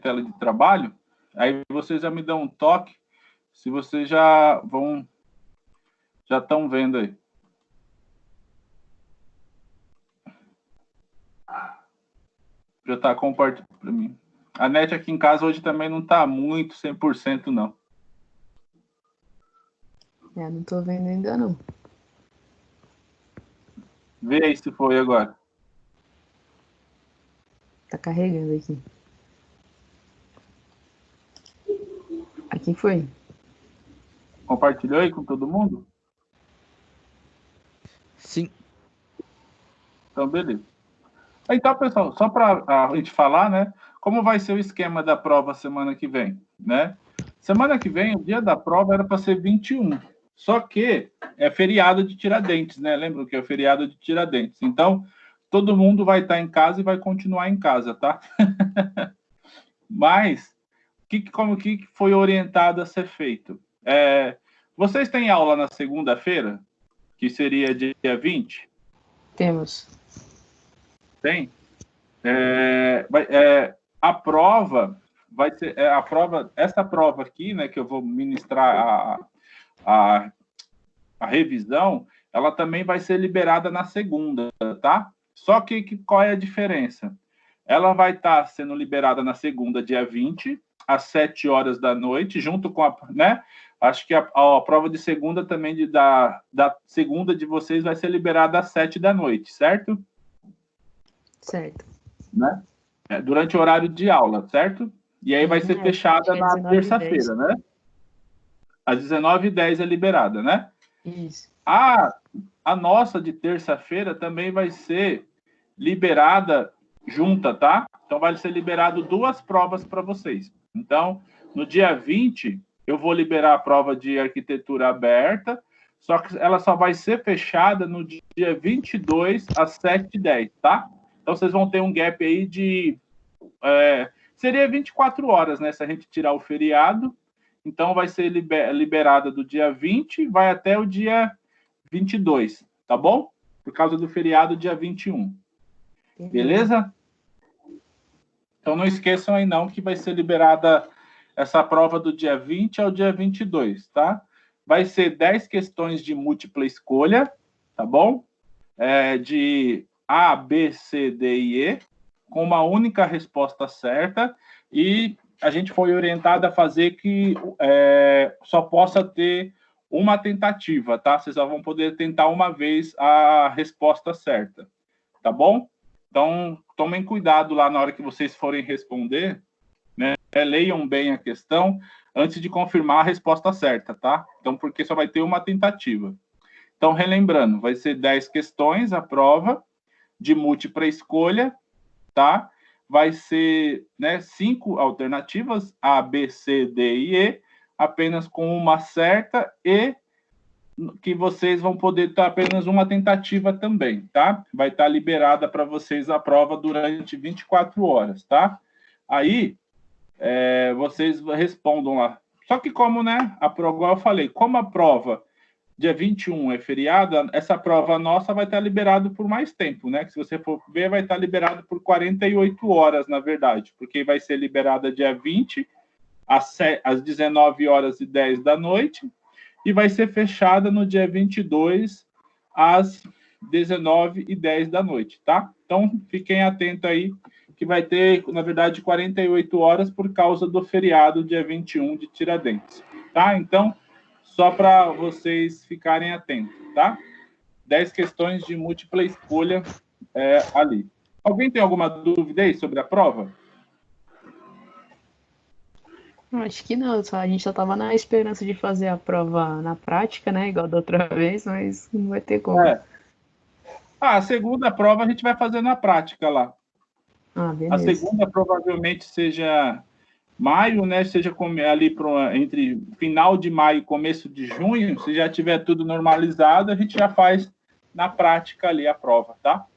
tela de trabalho, aí vocês já me dão um toque, se vocês já estão vendo aí. Já está compartilhando para mim. A net aqui em casa hoje também não está muito 100% não. Não estou vendo ainda não. Vê aí se foi agora. Tá carregando aqui. Aqui foi. Compartilhou aí com todo mundo? Sim. Então, beleza. Então, pessoal, só para a gente falar, né? Como vai ser o esquema da prova semana que vem, né? Semana que vem, o dia da prova era para ser 21. Só que é feriado de Tiradentes, né? Lembram que é feriado de Tiradentes. Então, todo mundo vai estar em casa e vai continuar em casa, tá? Mas, como que foi orientado a ser feito? Vocês têm aula na segunda-feira, que seria dia 20? Temos. Tem? A prova vai ser essa prova aqui, né, que eu vou ministrar a revisão, ela também vai ser liberada na segunda, tá? Só que qual é a diferença? Ela vai estar sendo liberada na segunda, dia 20, às 7 horas da noite, junto com a, né? Acho que a prova de segunda também, da segunda de vocês, vai ser liberada às 7 da noite, certo? Certo. Né? Durante o horário de aula, certo? E aí vai ser fechada na terça-feira, né? Às 19h10 é liberada, né? Isso. A nossa de terça-feira também vai ser liberada junta, tá? Então vai ser liberado 2 provas para vocês. Então, no dia 20, eu vou liberar a prova de arquitetura aberta, só que ela só vai ser fechada no dia 22, às 7h10, tá? Então, vocês vão ter um gap aí de... seria 24 horas, né? Se a gente tirar o feriado. Então, vai ser liberada do dia 20, vai até o dia 22, tá bom? Por causa do feriado, dia 21. Beleza? Então, não esqueçam aí, não, que vai ser liberada essa prova do dia 20 ao dia 22, tá? Vai ser 10 questões de múltipla escolha, tá bom? De A, B, C, D e E, com uma única resposta certa, e a gente foi orientado a fazer que só possa ter uma tentativa, tá? Vocês só vão poder tentar uma vez a resposta certa, tá bom? Então, tomem cuidado lá na hora que vocês forem responder, né? Leiam bem a questão antes de confirmar a resposta certa, tá? Então, porque só vai ter uma tentativa. Então, relembrando, vai ser 10 questões a prova de múltipla escolha, tá? Vai ser, né, 5 alternativas, A, B, C, D e E, apenas com uma certa, e que vocês vão poder ter apenas uma tentativa também, tá? Vai estar liberada para vocês a prova durante 24 horas, tá? Aí, vocês respondam lá. Só que como, né, igual eu falei, como a prova dia 21 é feriado, essa prova nossa vai estar liberada por mais tempo, né? Que se você for ver, vai estar liberado por 48 horas, na verdade, porque vai ser liberada dia 20, às 19h10 da noite, e vai ser fechada no dia 22, às 19h10 da noite, tá? Então, fiquem atentos aí, que vai ter, na verdade, 48 horas por causa do feriado dia 21 de Tiradentes, tá? Então, só para vocês ficarem atentos, tá? 10 questões de múltipla escolha ali. Alguém tem alguma dúvida aí sobre a prova? Acho que não, a gente só estava na esperança de fazer a prova na prática, né? Igual da outra vez, mas não vai ter como. A segunda prova a gente vai fazer na prática lá. Beleza. A segunda provavelmente seja maio, né? Seja ali entre final de maio e começo de junho, se já tiver tudo normalizado, a gente já faz na prática ali a prova, tá?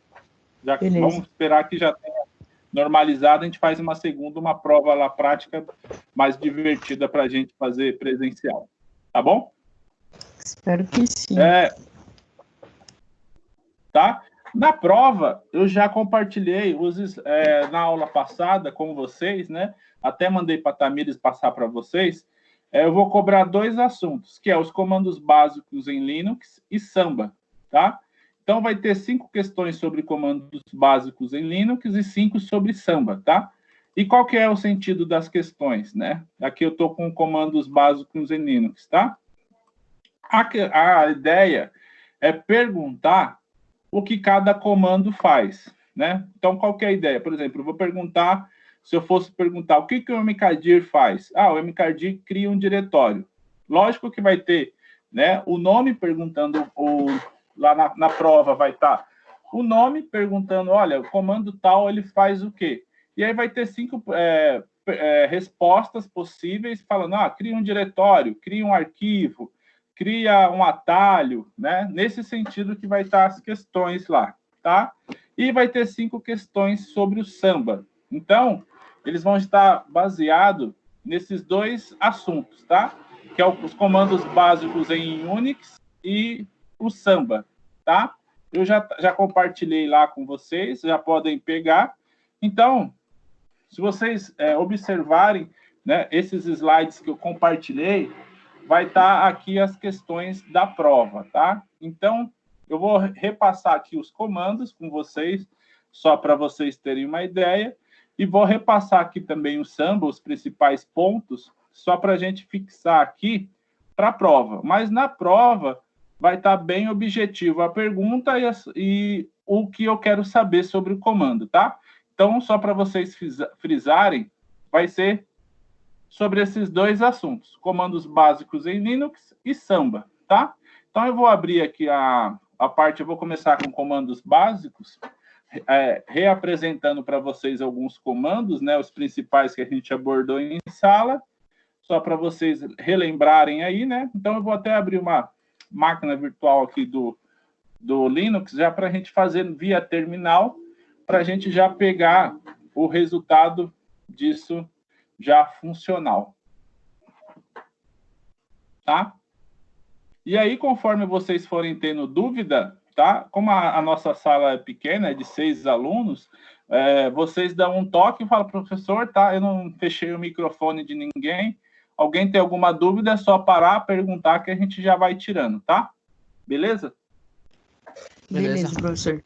Já vamos esperar que já tenha normalizado, a gente faz uma prova lá prática mais divertida para a gente fazer presencial, tá bom? Espero que sim. Tá? Na prova, eu já compartilhei na aula passada com vocês, né? Até mandei para a Tamires passar para vocês. Eu vou cobrar 2 assuntos, que é os comandos básicos em Linux e Samba, tá? Então, vai ter 5 questões sobre comandos básicos em Linux e 5 sobre Samba, tá? E qual que é o sentido das questões, né? Aqui eu estou com comandos básicos em Linux, tá? A ideia é perguntar o que cada comando faz, né? Então, qual que é a ideia? Por exemplo, eu vou perguntar, se eu fosse perguntar, o que o mkdir faz? O mkdir cria um diretório. Lógico que vai ter, né, o nome perguntando, lá na prova vai estar o nome perguntando, olha, o comando tal, ele faz o quê? E aí vai ter 5 respostas possíveis, falando, cria um diretório, cria um arquivo, cria um atalho, né? Nesse sentido que vai estar as questões lá, tá? E vai ter 5 questões sobre o Samba. Então, eles vão estar baseados nesses 2 assuntos, tá? Que é os comandos básicos em Unix e o Samba, tá? Eu já compartilhei lá com vocês, já podem pegar. Então, se vocês observarem, né, esses slides que eu compartilhei, vai estar aqui as questões da prova, tá? Então, eu vou repassar aqui os comandos com vocês, só para vocês terem uma ideia, e vou repassar aqui também o Samba, os principais pontos, só para a gente fixar aqui para a prova. Mas na prova vai estar bem objetivo a pergunta e o que eu quero saber sobre o comando, tá? Então, só para vocês frisarem, vai ser sobre esses 2 assuntos, comandos básicos em Linux e Samba, tá? Então, eu vou abrir aqui a parte, eu vou começar com comandos básicos, reapresentando para vocês alguns comandos, né, os principais que a gente abordou em sala, só para vocês relembrarem aí, né? Então, eu vou até abrir uma máquina virtual aqui do Linux, já para a gente fazer via terminal, para a gente já pegar o resultado disso já funcional. Tá? E aí, conforme vocês forem tendo dúvida, tá? Como a nossa sala é pequena, é de 6 alunos, vocês dão um toque e falam, professor, tá? Eu não fechei o microfone de ninguém. Alguém tem alguma dúvida, é só parar, perguntar que a gente já vai tirando, tá? Beleza? Beleza, professor.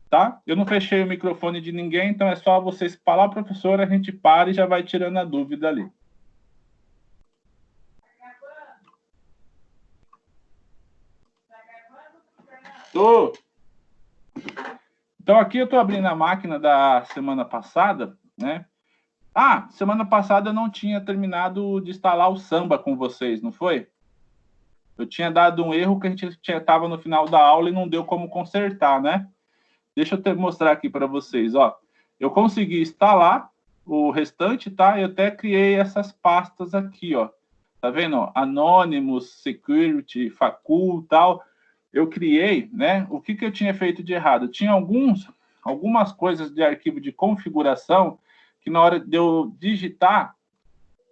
Tá? Eu não fechei o microfone de ninguém, então é só vocês falar, professor, a gente para e já vai tirando a dúvida ali. Tô. Então, aqui eu estou abrindo a máquina da semana passada, né? Semana passada eu não tinha terminado de instalar o Samba com vocês, não foi? Eu tinha dado um erro que a gente estava no final da aula e não deu como consertar, né? Deixa eu mostrar aqui para vocês, ó. Eu consegui instalar o restante, tá? Eu até criei essas pastas aqui, ó. Tá vendo? Anonymous, Security, Facul, tal. Eu criei, né? O que eu tinha feito de errado? Tinha algumas coisas de arquivo de configuração que na hora de eu digitar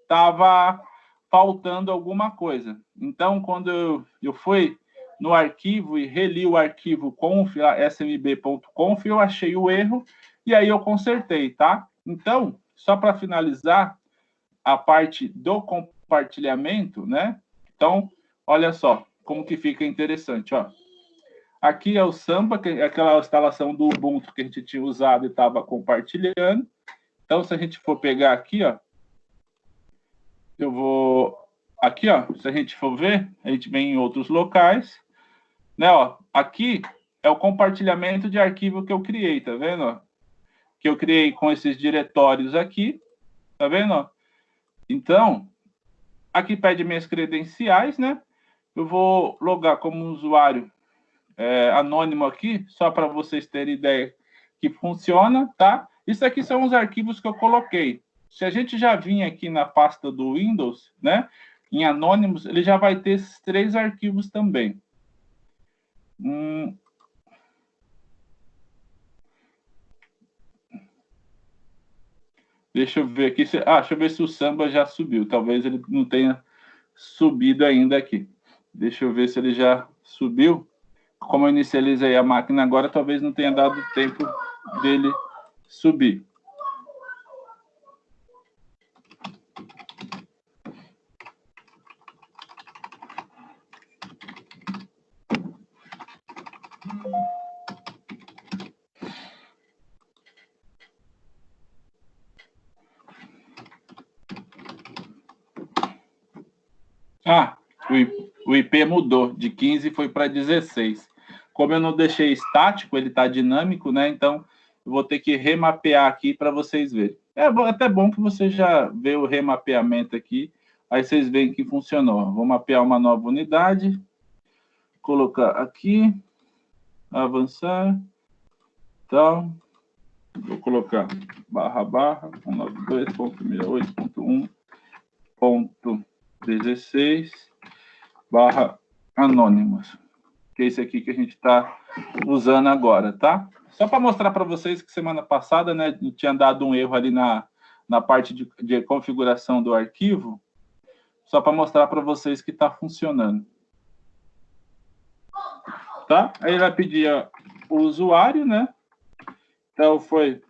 estava faltando alguma coisa. Então, quando eu fui no arquivo e reli o arquivo conf, smb.conf, eu achei o erro e aí eu consertei, tá? Então, só para finalizar a parte do compartilhamento, né? Então, olha só como que fica interessante, ó. Aqui é o Samba, que é aquela instalação do Ubuntu que a gente tinha usado e estava compartilhando. Então, se a gente for pegar aqui, ó, eu vou... Aqui, ó, se a gente for ver, a gente vem em outros locais, né, ó, aqui é o compartilhamento de arquivo que eu criei, tá vendo, ó? Que eu criei com esses diretórios aqui, tá vendo, ó? Então, aqui pede minhas credenciais, né? Eu vou logar como usuário anônimo aqui, só para vocês terem ideia que funciona, tá? Isso aqui são os arquivos que eu coloquei. Se a gente já vir aqui na pasta do Windows, né, em Anonymous, ele já vai ter esses 3 arquivos também. Deixa eu ver aqui. Deixa eu ver se o Samba já subiu. Talvez ele não tenha subido ainda aqui. Deixa eu ver se ele já subiu. como eu inicializei a máquina agora, talvez não tenha dado tempo dele subir. Ah, o IP mudou, de 15 foi para 16. Como eu não deixei estático, ele está dinâmico, né? Então, eu vou ter que remapear aqui para vocês verem. É até bom que você já vê o remapeamento aqui, aí vocês veem que funcionou. Vou mapear uma nova unidade, colocar aqui, avançar, então, vou colocar // 192.68.1.16 /anônimos, que é esse aqui que a gente está usando agora, tá? Só para mostrar para vocês que semana passada, né, tinha dado um erro ali na parte de configuração do arquivo, só para mostrar para vocês que está funcionando. Tá? Aí vai pedir o usuário, né? Então foi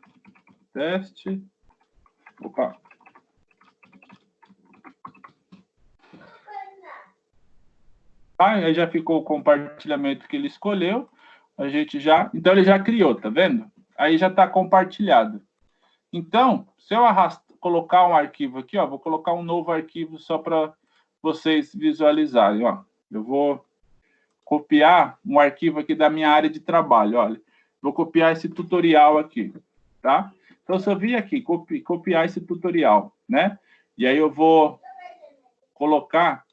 teste. Opa. Aí já ficou o compartilhamento que ele escolheu. A gente já... Então, ele já criou, tá vendo? Aí já está compartilhado. Então, se eu colocar um arquivo aqui, ó, vou colocar um novo arquivo só para vocês visualizarem, ó. Eu vou copiar um arquivo aqui da minha área de trabalho, olha. Vou copiar esse tutorial aqui, tá? Então, se eu vir aqui, copiar esse tutorial, né? E aí eu vou colocar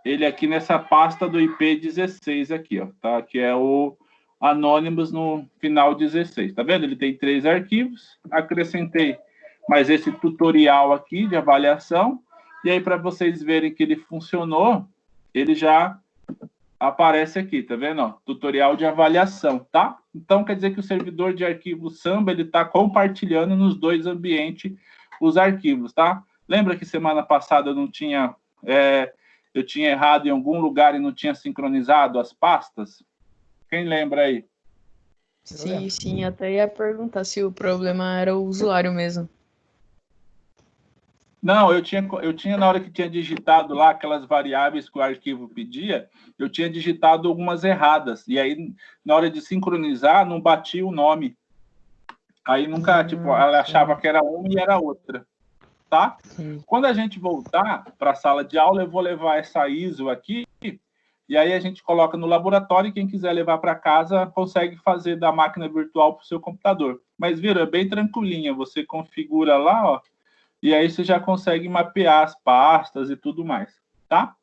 ele aqui nessa pasta do IP16 aqui, ó, tá? Que é o Anonymous no final 16, tá vendo? Ele tem 3 arquivos, acrescentei mais esse tutorial aqui de avaliação, e aí para vocês verem que ele funcionou, ele já aparece aqui, tá vendo? Ó, tutorial de avaliação, tá? Então quer dizer que o servidor de arquivo Samba, ele tá compartilhando nos 2 ambientes os arquivos, tá? Lembra que semana passada eu não tinha... eu tinha errado em algum lugar e não tinha sincronizado as pastas? Quem lembra aí? Sim, até ia perguntar se o problema era o usuário mesmo. Não, eu tinha na hora que tinha digitado lá aquelas variáveis que o arquivo pedia, eu tinha digitado algumas erradas, e aí na hora de sincronizar não batia o nome. Aí nunca, tipo, ela achava que era uma e era outra, tá? Sim. Quando a gente voltar para a sala de aula, eu vou levar essa ISO aqui, e aí a gente coloca no laboratório, e quem quiser levar para casa consegue fazer da máquina virtual para o seu computador. Mas, viram, é bem tranquilinha, você configura lá, ó, e aí você já consegue mapear as pastas e tudo mais, tá?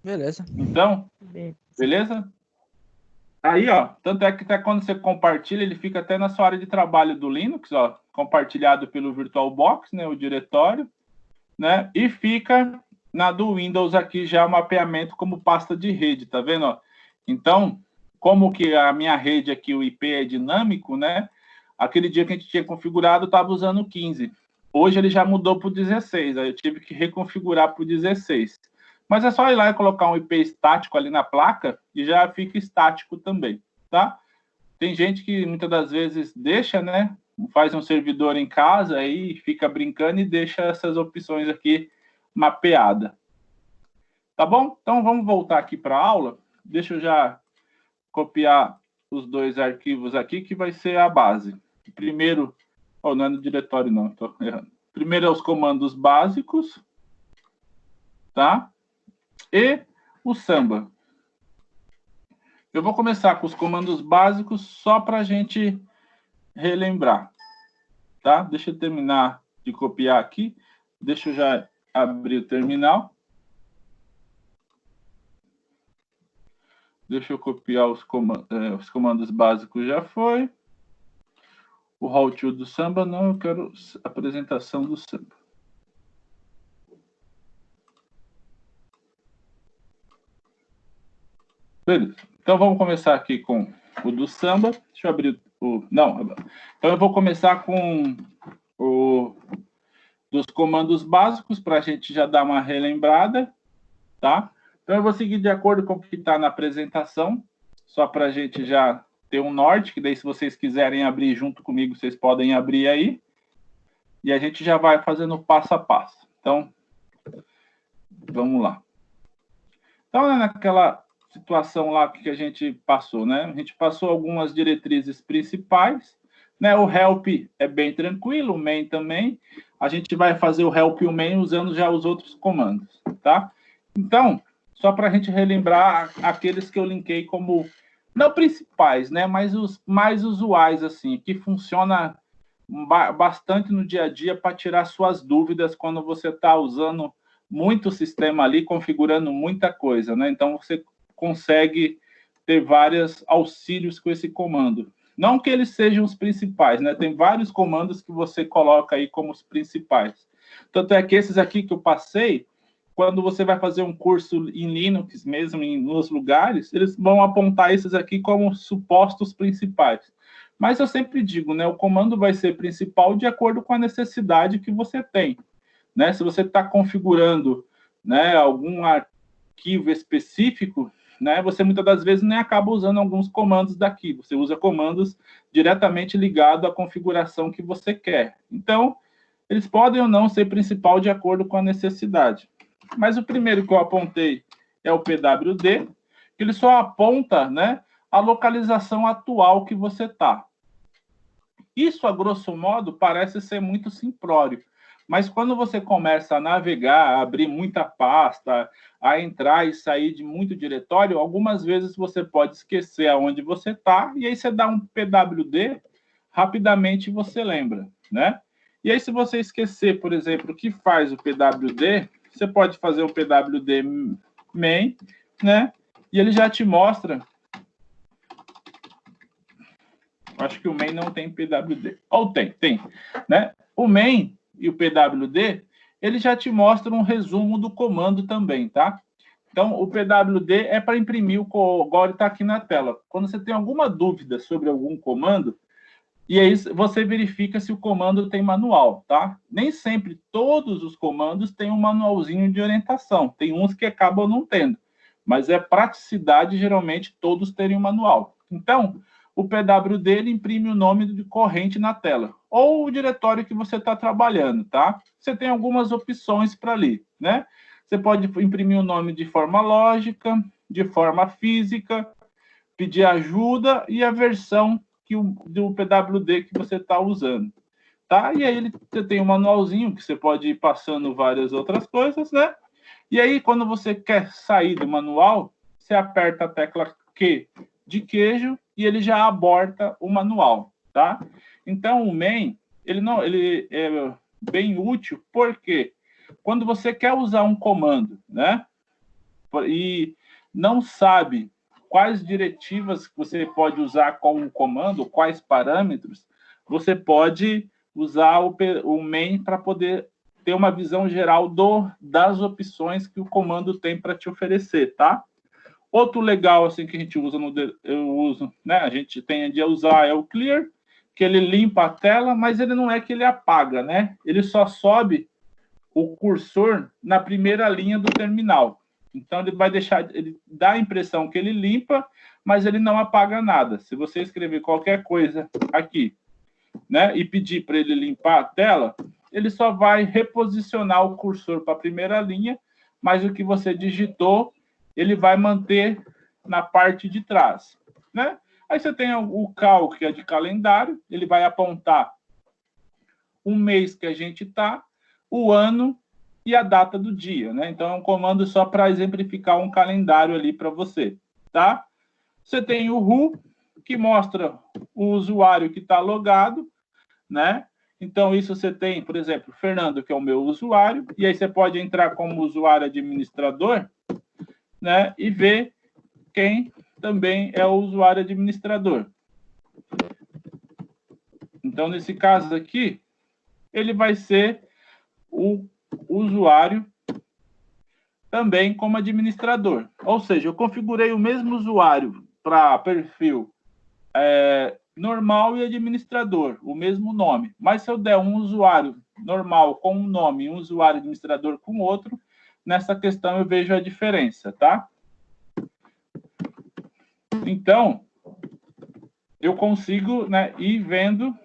Beleza. Então, beleza? Aí, ó, tanto é que até quando você compartilha, ele fica até na sua área de trabalho do Linux, ó, compartilhado pelo VirtualBox, né, o diretório, né, e fica na do Windows aqui já o mapeamento como pasta de rede, tá vendo, ó? Então, como que a minha rede aqui, o IP é dinâmico, né, aquele dia que a gente tinha configurado, estava usando o 15. Hoje ele já mudou para o 16, aí eu tive que reconfigurar para o 16. Mas é só ir lá e colocar um IP estático ali na placa e já fica estático também, tá? Tem gente que muitas das vezes deixa, né? Faz um servidor em casa aí fica brincando e deixa essas opções aqui mapeadas. Tá bom? Então vamos voltar aqui para a aula. Deixa eu já copiar os 2 arquivos aqui que vai ser a base. Primeiro, não é no diretório não, estou errando. Primeiro é os comandos básicos, tá? E o Samba. Eu vou começar com os comandos básicos só para a gente relembrar, tá? Deixa eu terminar de copiar aqui. Deixa eu já abrir o terminal. Deixa eu copiar os comandos básicos, já foi. O how to do Samba, não, eu quero a apresentação do Samba. Beleza. Então, vamos começar aqui com o do Samba. Deixa eu abrir o... Não, então eu vou começar com dos comandos básicos, para a gente já dar uma relembrada, tá? Então, eu vou seguir de acordo com o que está na apresentação, só para a gente já ter um norte, que daí, se vocês quiserem abrir junto comigo, vocês podem abrir aí. E a gente já vai fazendo passo a passo. Então, vamos lá. Então, naquela situação lá que a gente passou, né? A gente passou algumas diretrizes principais, né? O help é bem tranquilo, o main também. A gente vai fazer o help e o main usando já os outros comandos, tá? Então, só para a gente relembrar aqueles que eu linkei como, não principais, né? Mas os mais usuais, assim, que funciona bastante no dia a dia para tirar suas dúvidas quando você está usando muito sistema ali, configurando muita coisa, né? Então, você consegue ter vários auxílios com esse comando. Não que eles sejam os principais, né? Tem vários comandos que você coloca aí como os principais. Tanto é que esses aqui que eu passei, quando você vai fazer um curso em Linux mesmo, nos lugares, eles vão apontar esses aqui como supostos principais. Mas eu sempre digo, né? O comando vai ser principal de acordo com a necessidade que você tem. Né? Se você está configurando, né, algum arquivo específico, né, você muitas das vezes nem acaba usando alguns comandos daqui. Você usa comandos diretamente ligados à configuração que você quer. Então, eles podem ou não ser principal de acordo com a necessidade. Mas o primeiro que eu apontei é o PWD, que ele só aponta, né, a localização atual que você está. Isso, a grosso modo, parece ser muito simplório. Mas quando você começa a navegar, a abrir muita pasta, a entrar e sair de muito diretório, algumas vezes você pode esquecer aonde você está, e aí você dá um PWD, rapidamente você lembra, né? E aí, se você esquecer, por exemplo, o que faz o PWD, você pode fazer o PWD main, né? E ele já te mostra. Acho que o main não tem PWD. Ou tem, né? O main e o PWD, ele já te mostra um resumo do comando também, tá? Então, o PWD é para imprimir o código, está aqui na tela. Quando você tem alguma dúvida sobre algum comando, e aí você verifica se o comando tem manual, tá? Nem sempre todos os comandos têm um manualzinho de orientação. Tem uns que acabam não tendo. Mas é praticidade, geralmente, todos terem um manual. Então, o PWD ele imprime o nome de corrente na tela, ou o diretório que você está trabalhando, tá? Você tem algumas opções para ali, né? Você pode imprimir o nome de forma lógica, de forma física, pedir ajuda e a versão do PWD que você está usando, tá? E aí você tem um manualzinho que você pode ir passando várias outras coisas, né? E aí, quando você quer sair do manual, você aperta a tecla Q de queijo e ele já aborta o manual, tá? Então, o main, ele é bem útil, porque quando você quer usar um comando, né? E não sabe quais diretivas você pode usar com o comando, quais parâmetros, você pode usar o main para poder ter uma visão geral das opções que o comando tem para te oferecer, tá? Outro legal assim que a gente usa a gente tende a usar é o clear, que ele limpa a tela, mas ele não é que ele apaga, né? Ele só sobe o cursor na primeira linha do terminal. Então ele dá a impressão que ele limpa, mas ele não apaga nada. Se você escrever qualquer coisa aqui, né, e pedir para ele limpar a tela, ele só vai reposicionar o cursor para a primeira linha, mas o que você digitou, ele vai manter na parte de trás, né? Aí você tem o cal, que é de calendário, ele vai apontar o mês que a gente está, o ano e a data do dia, né? Então, é um comando só para exemplificar um calendário ali para você, tá? Você tem o who, que mostra o usuário que está logado, né? Então, isso você tem, por exemplo, Fernando, que é o meu usuário, e aí você pode entrar como usuário administrador, né? E ver quem também é o usuário administrador. Então, nesse caso aqui, ele vai ser o usuário também como administrador. Ou seja, eu configurei o mesmo usuário para perfil normal e administrador, o mesmo nome. Mas se eu der um usuário normal com um nome e um usuário administrador com outro, nessa questão eu vejo a diferença, tá? Então, eu consigo, né, ir vendo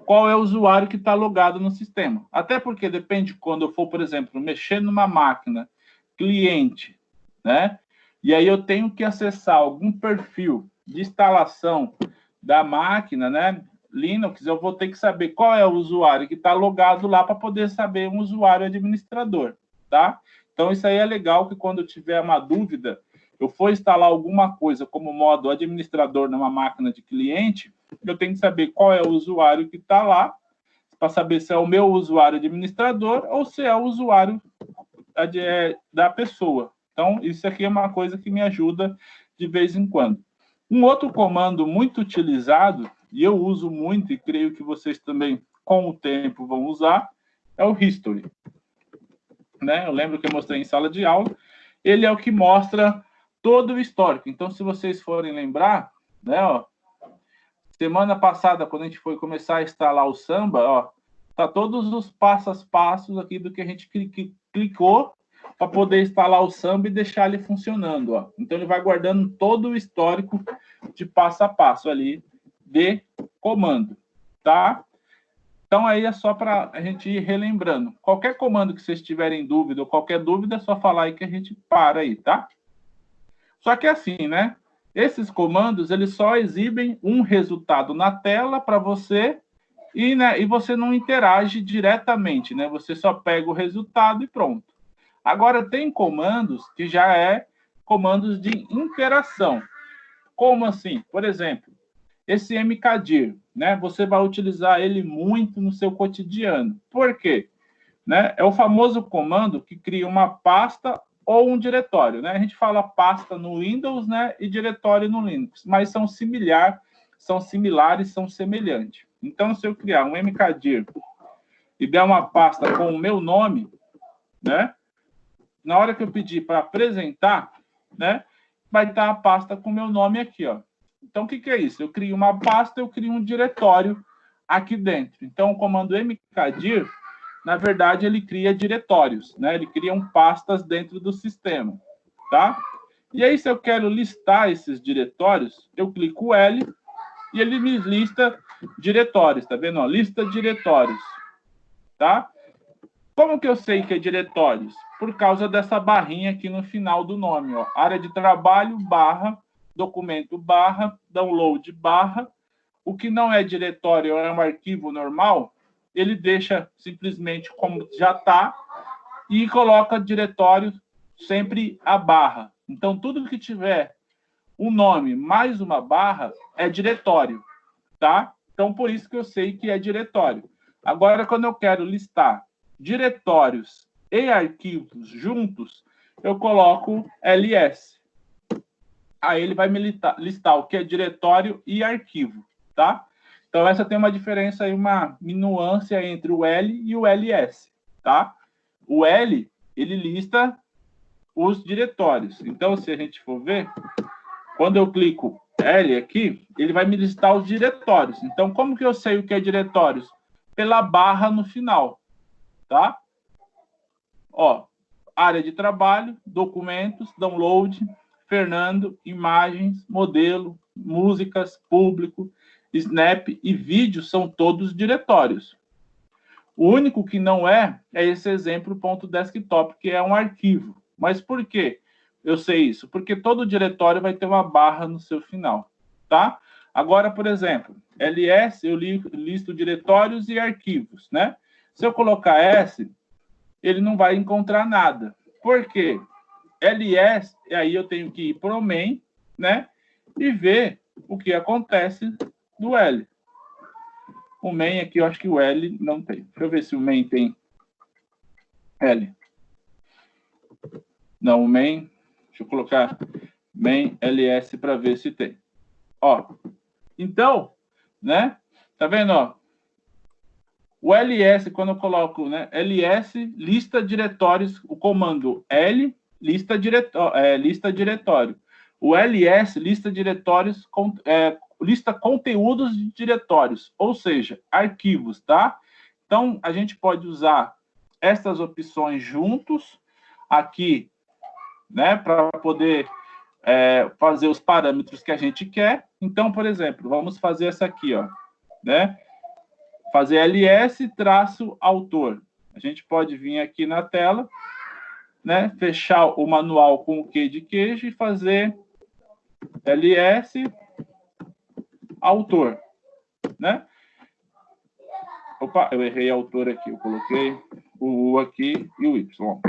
qual é o usuário que está logado no sistema. Até porque depende quando eu for, por exemplo, mexer numa máquina cliente, né? E aí eu tenho que acessar algum perfil de instalação da máquina, né? Linux, eu vou ter que saber qual é o usuário que está logado lá para poder saber um usuário administrador, tá? Então, isso aí é legal que quando eu tiver uma dúvida, eu for instalar alguma coisa como modo administrador numa máquina de cliente, eu tenho que saber qual é o usuário que está lá, para saber se é o meu usuário administrador ou se é o usuário da pessoa. Então, isso aqui é uma coisa que me ajuda de vez em quando. Um outro comando muito utilizado, e eu uso muito, e creio que vocês também, com o tempo, vão usar, é o history. Né? Eu lembro que eu mostrei em sala de aula. Ele é o que mostra todo o histórico. Então, se vocês forem lembrar, né, ó, semana passada, quando a gente foi começar a instalar o Samba, ó, tá todos os passos a passos aqui do que a gente clicou para poder instalar o Samba e deixar ele funcionando, ó. Então, ele vai guardando todo o histórico de passo a passo ali de comando, tá? Então, aí é só para a gente ir relembrando. Qualquer comando que vocês tiverem dúvida ou qualquer dúvida, é só falar aí que a gente para aí, tá? Só que assim, né? Esses comandos, eles só exibem um resultado na tela para você e, né, e você não interage diretamente, né? Você só pega o resultado e pronto. Agora, tem comandos que já é comandos de interação. Como assim? Por exemplo, esse mkdir, né? Você vai utilizar ele muito no seu cotidiano. Por quê? Né? É o famoso comando que cria uma pasta ou um diretório, né? A gente fala pasta no Windows, né, e diretório no Linux, mas são similares, são semelhantes. Então, se eu criar um mkdir e der uma pasta com o meu nome, né, na hora que eu pedir para apresentar, né, vai estar a pasta com o meu nome aqui, ó. Então, o que é isso? Eu crio uma pasta, eu crio um diretório aqui dentro. Então, o comando mkdir, na verdade, ele cria diretórios, né? Ele cria pastas dentro do sistema, tá? E aí, se eu quero listar esses diretórios, eu clico L e ele me lista diretórios, tá vendo? Ó, lista diretórios, tá? Como que eu sei que é diretórios? Por causa dessa barrinha aqui no final do nome, ó. Área de trabalho, barra, documento, barra, download, barra. O que não é diretório é um arquivo normal, ele deixa simplesmente como já está e coloca diretório sempre a barra. Então, tudo que tiver um nome mais uma barra é diretório, tá? Então, por isso que eu sei que é diretório. Agora, quando eu quero listar diretórios e arquivos juntos, eu coloco ls. Aí ele vai me listar o que é diretório e arquivo, tá? Então, essa tem uma diferença aí, uma nuance entre o L e o ls, tá? O L, ele lista os diretórios. Então, se a gente for ver, quando eu clico L aqui, ele vai me listar os diretórios. Então, como que eu sei o que é diretórios? Pela barra no final, tá? Ó, área de trabalho, documentos, download, Fernando, imagens, modelo, músicas, público, Snap e vídeo são todos diretórios. O único que não é esse exemplo .desktop, que é um arquivo. Mas por quê eu sei isso? Porque todo diretório vai ter uma barra no seu final, tá? Agora, por exemplo, ls, eu listo diretórios e arquivos, né? Se eu colocar S, ele não vai encontrar nada. Por quê? ls, e aí eu tenho que ir para o main, né? E ver o que acontece do L. O main aqui, eu acho que o L não tem. Deixa eu ver se o main tem L. Não, o main... Deixa eu colocar main ls para ver se tem. Ó, então, né? Tá vendo, ó? O ls, quando eu coloco, né? ls, lista diretórios, o comando L, lista diretório. O ls, lista diretórios, lista conteúdos de diretórios, ou seja, arquivos, tá? Então, a gente pode usar essas opções juntos. aqui, né, para poder fazer os parâmetros que a gente quer. Então, por exemplo, vamos fazer essa aqui, ó, né? Fazer ls-autor. A gente pode vir aqui na tela, né, fechar o manual com o Q de queijo e fazer ls-autor, né? Opa, eu errei autor aqui, eu coloquei o U aqui e o Y.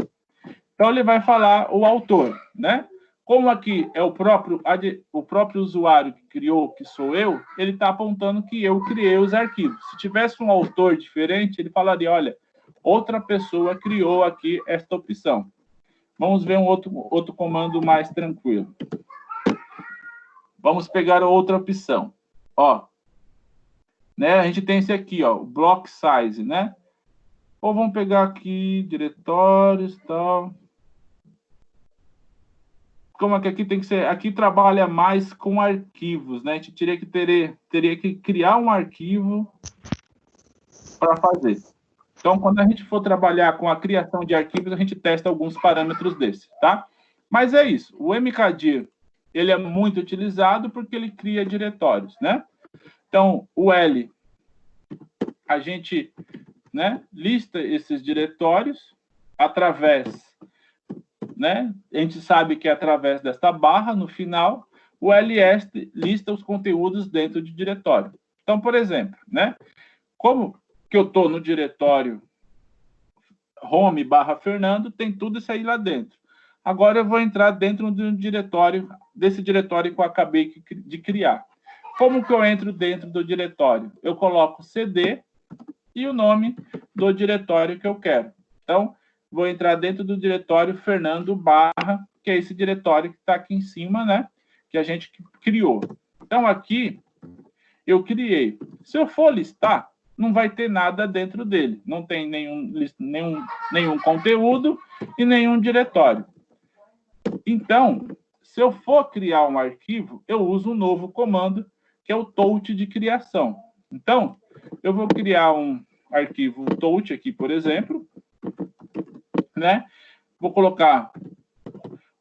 Então, ele vai falar o autor, né? Como aqui é o próprio usuário que criou, que sou eu, ele está apontando que eu criei os arquivos. Se tivesse um autor diferente, ele falaria, olha, outra pessoa criou aqui esta opção. Vamos ver um outro comando mais tranquilo. Vamos pegar outra opção. Ó, né, a gente tem esse aqui, ó, o block size, né? Ou vamos pegar aqui diretórios e tal. Como é que aqui tem que ser? Aqui trabalha mais com arquivos, né? A gente teria que criar um arquivo para fazer. Então, quando a gente for trabalhar com a criação de arquivos, a gente testa alguns parâmetros desses, tá? Mas é isso. O mkdir, ele é muito utilizado porque ele cria diretórios, né? Então, o L, a gente, né, lista esses diretórios através, né? A gente sabe que é através desta barra no final, o ls lista os conteúdos dentro de diretório. Então, por exemplo, né? Como que eu estou no diretório home/Fernando, tem tudo isso aí lá dentro. Agora eu vou entrar dentro de um diretório, desse diretório que eu acabei de criar. Como que eu entro dentro do diretório? Eu coloco cd e o nome do diretório que eu quero. Então, vou entrar dentro do diretório Fernando barra, que é esse diretório que está aqui em cima, né? Que a gente criou. Então, aqui, eu criei. Se eu for listar, não vai ter nada dentro dele. Não tem nenhum conteúdo e nenhum diretório. Então, se eu for criar um arquivo, eu uso um novo comando, que é o touch de criação. Então, eu vou criar um arquivo touch aqui, por exemplo, né? Vou colocar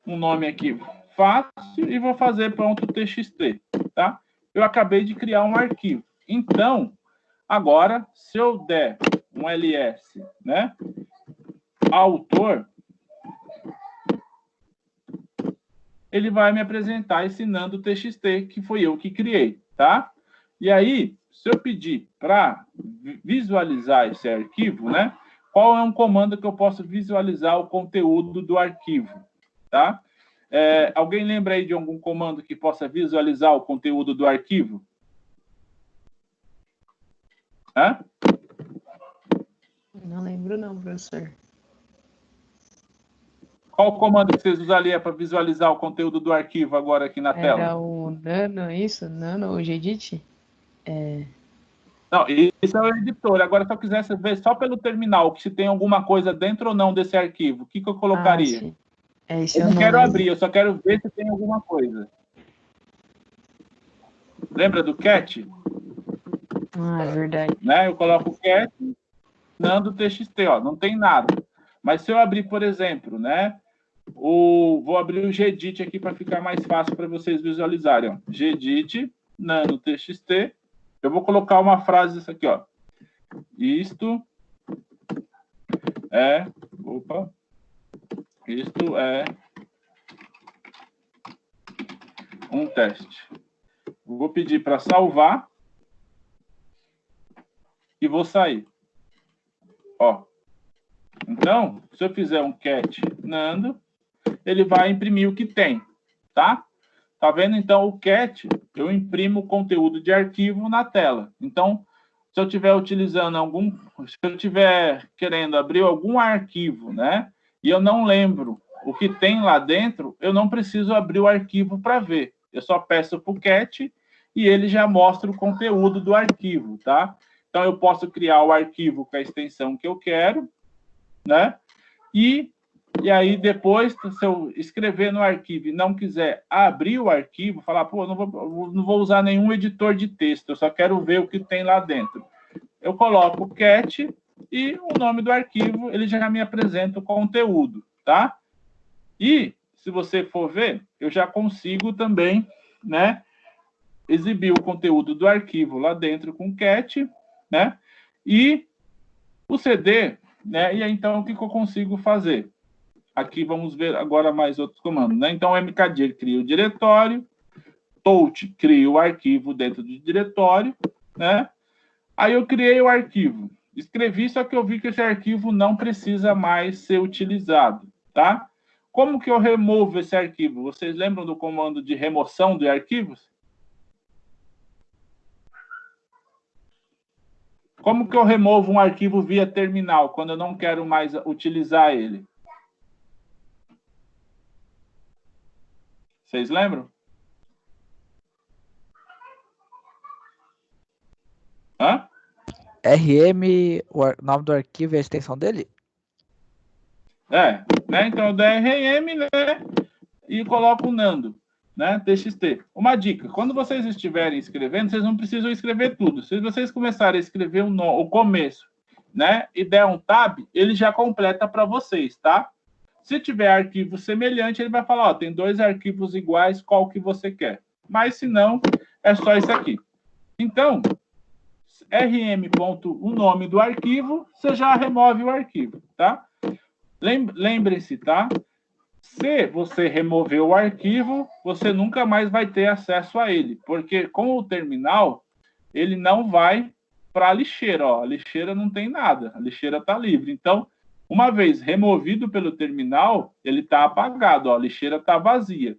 um nome aqui fácil e vou fazer .txt, tá? Eu acabei de criar um arquivo. Então, agora, se eu der um ls, né, autor, ele vai me apresentar esse nando.txt, que foi eu que criei, tá? E aí, se eu pedir para visualizar esse arquivo, né, qual é um comando que eu posso visualizar o conteúdo do arquivo, tá? Alguém lembra aí de algum comando que possa visualizar o conteúdo do arquivo? Hã? Não lembro não, professor. Qual o comando que vocês usariam para visualizar o conteúdo do arquivo agora aqui na tela? Era o nano, isso? Nano, o gedit? Não, isso é o editor. Agora, se eu quisesse ver só pelo terminal, que se tem alguma coisa dentro ou não desse arquivo, o que eu colocaria? Sim. Eu não quero abrir, eu só quero ver se tem alguma coisa. Lembra do cat? Ah, é verdade. Né? Eu coloco cat, nando.txt, ó, não tem nada. Mas se eu abrir, por exemplo, né, vou abrir o gedit aqui para ficar mais fácil para vocês visualizarem. Ó. Gedit, nano.txt. Eu vou colocar uma frase dessa aqui, ó. Isto é um teste. Vou pedir para salvar e vou sair. Ó. Então, se eu fizer um cat nando, ele vai imprimir o que tem, tá? Tá vendo? Então, o cat, eu imprimo o conteúdo de arquivo na tela. Então, se eu estiver utilizando se eu estiver querendo abrir algum arquivo, né? E eu não lembro o que tem lá dentro, eu não preciso abrir o arquivo para ver. Eu só peço para o cat e ele já mostra o conteúdo do arquivo, tá? Então, eu posso criar o arquivo com a extensão que eu quero, né? E aí, depois, se eu escrever no arquivo e não quiser abrir o arquivo, falar, pô, não vou usar nenhum editor de texto, eu só quero ver o que tem lá dentro. Eu coloco cat e o nome do arquivo, ele já me apresenta o conteúdo, tá? E, se você for ver, eu já consigo também, né, exibir o conteúdo do arquivo lá dentro com cat, né, e o CD, né, e aí, então, o que eu consigo fazer? Aqui vamos ver agora mais outros comandos, né? Então, o mkdir cria o diretório, touch cria o arquivo dentro do diretório, né? Aí eu criei o arquivo, escrevi, só que eu vi que esse arquivo não precisa mais ser utilizado, tá? Como que eu removo esse arquivo? Vocês lembram do comando de remoção de arquivos? Como que eu removo um arquivo via terminal, quando eu não quero mais utilizar ele? Vocês lembram? Hã? RM, o nome do arquivo e a extensão dele? Né? Então eu dou RM, né? E coloco o Nando, né? TXT. Uma dica: quando vocês estiverem escrevendo, vocês não precisam escrever tudo. Se vocês começarem a escrever o começo, né? E der um tab, ele já completa para vocês, tá? Se tiver arquivo semelhante, ele vai falar, ó, tem 2 arquivos iguais, qual que você quer? Mas se não, é só isso aqui. Então, rm. O nome do arquivo, você já remove o arquivo, tá? Lembrem-se, tá? Se você remover o arquivo, você nunca mais vai ter acesso a ele, porque com o terminal, ele não vai para a lixeira, ó. A lixeira não tem nada, a lixeira está livre. Então, uma vez removido pelo terminal, ele está apagado, ó, a lixeira está vazia.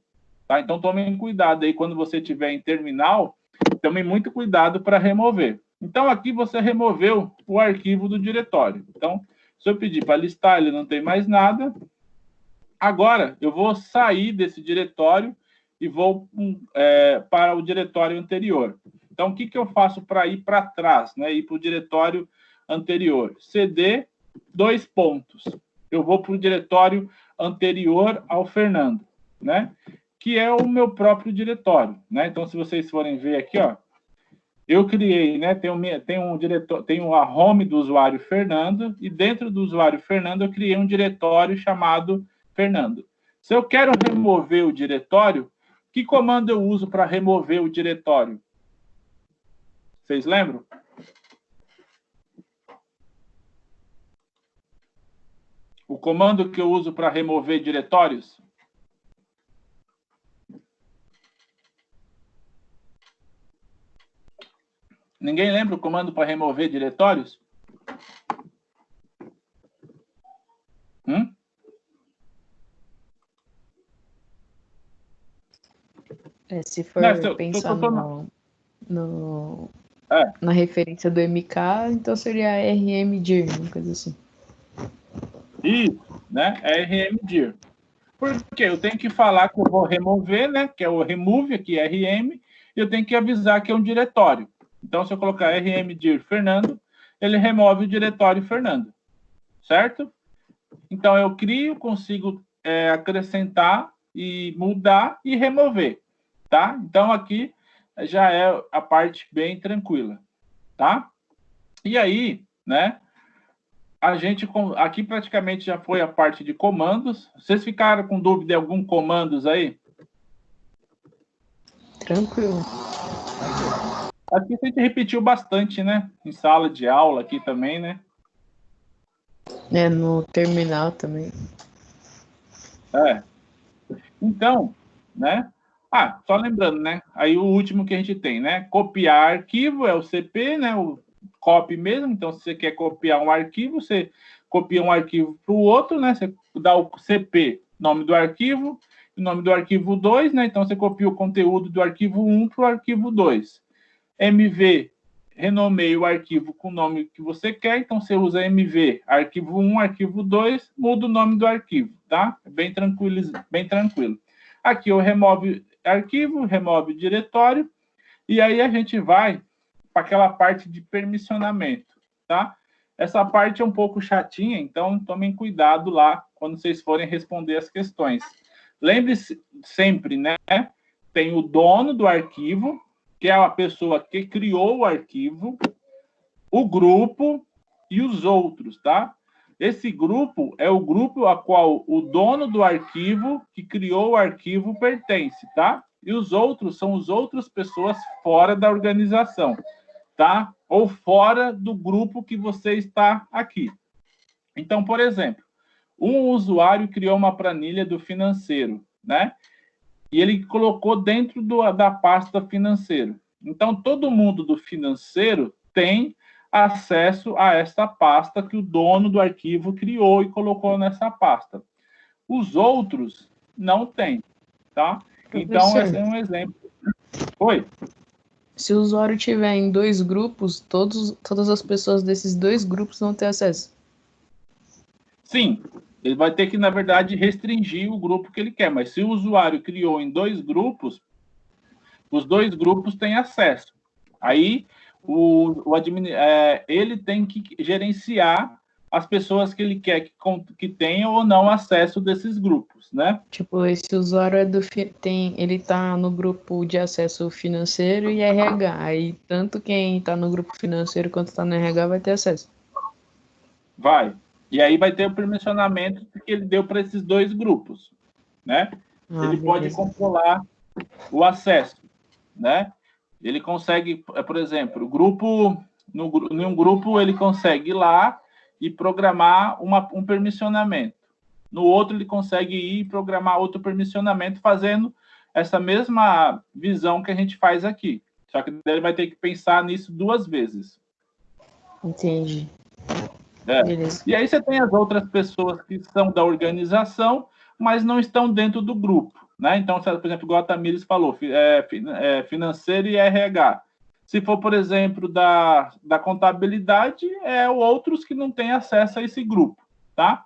Tá? Então, tomem cuidado aí quando você estiver em terminal, tomem muito cuidado para remover. Então, aqui você removeu o arquivo do diretório. Então, se eu pedir para listar, ele não tem mais nada. Agora, eu vou sair desse diretório e vou para o diretório anterior. Então, o que eu faço para ir para trás, né? Ir para o diretório anterior? CD, 2 pontos. Eu vou para o diretório anterior ao Fernando, né? Que é o meu próprio diretório, né? Então, se vocês forem ver aqui, ó, eu criei, né? Tem a home do usuário Fernando, e dentro do usuário Fernando eu criei um diretório chamado Fernando. Se eu quero remover o diretório, que comando eu uso para remover o diretório? Vocês lembram? O comando que eu uso para remover diretórios? Ninguém lembra o comando para remover diretórios? Se for pensar na referência do MK, então seria rmdir, uma coisa assim. Isso, né? É rmdir. Porque eu tenho que falar que eu vou remover, né? Que é o remove, aqui é rm, e eu tenho que avisar que é um diretório. Então, se eu colocar rmdir Fernando, ele remove o diretório Fernando. Certo? Então, eu crio, consigo acrescentar e mudar e remover. Tá? Então, aqui já é a parte bem tranquila. Tá? E aí, né? A gente, aqui praticamente já foi a parte de comandos. Vocês ficaram com dúvida de algum comandos aí? Tranquilo. Aqui a gente repetiu bastante, né? Em sala de aula aqui também, né? No terminal também. Então, né? Só lembrando, né? Aí o último que a gente tem, né? Copiar arquivo é o CP, né? O copy mesmo. Então, se você quer copiar um arquivo, você copia um arquivo para o outro, né? Você dá o CP, nome do arquivo, o nome do arquivo 2, né? Então, você copia o conteúdo do arquivo 1 para o arquivo 2. MV, renomeia o arquivo com o nome que você quer. Então, você usa MV, arquivo 1, arquivo 2, muda o nome do arquivo, tá? Bem tranquilo, bem tranquilo. Aqui eu remove arquivo, remove diretório, e aí a gente vai para aquela parte de permissionamento, tá? Essa parte é um pouco chatinha, então tomem cuidado lá quando vocês forem responder as questões. Lembre-se sempre, né? Tem o dono do arquivo, que é a pessoa que criou o arquivo, o grupo e os outros, tá? esse grupo é o grupo a qual o dono do arquivo, que criou o arquivo, pertence, tá? E os outros são as outras pessoas fora da organização, tá? Ou fora do grupo que você está aqui. Então, por exemplo, um usuário criou uma planilha do financeiro, né? E ele colocou dentro da pasta financeiro. Então, todo mundo do financeiro tem acesso a essa pasta que o dono do arquivo criou e colocou nessa pasta. Os outros não têm, tá? Então, esse é um exemplo. Oi? Se o usuário tiver em 2 grupos, todas as pessoas desses 2 grupos vão ter acesso. Sim, ele vai ter que, na verdade, restringir o grupo que ele quer. Mas se o usuário criou em 2 grupos, os 2 grupos têm acesso. Aí, ele tem que gerenciar as pessoas que ele quer que tenham ou não acesso desses grupos, né? Tipo, esse usuário ele tá no grupo de acesso financeiro e RH. Aí, tanto quem tá no grupo financeiro quanto tá no RH vai ter acesso. Vai. E aí vai ter o permissionamento que ele deu para esses 2 grupos, né? Ele pode controlar o acesso, né? Ele consegue, por exemplo, em um grupo ele consegue ir lá e programar um permissionamento. No outro ele consegue ir e programar outro permissionamento fazendo essa mesma visão que a gente faz aqui. Só que ele vai ter que pensar nisso 2 vezes. Entendi. Beleza. E aí você tem as outras pessoas que são da organização, mas não estão dentro do grupo, né? Então, por exemplo, igual a Tamires falou, financeiro e RH. Se for, por exemplo, da contabilidade, outros que não têm acesso a esse grupo, tá?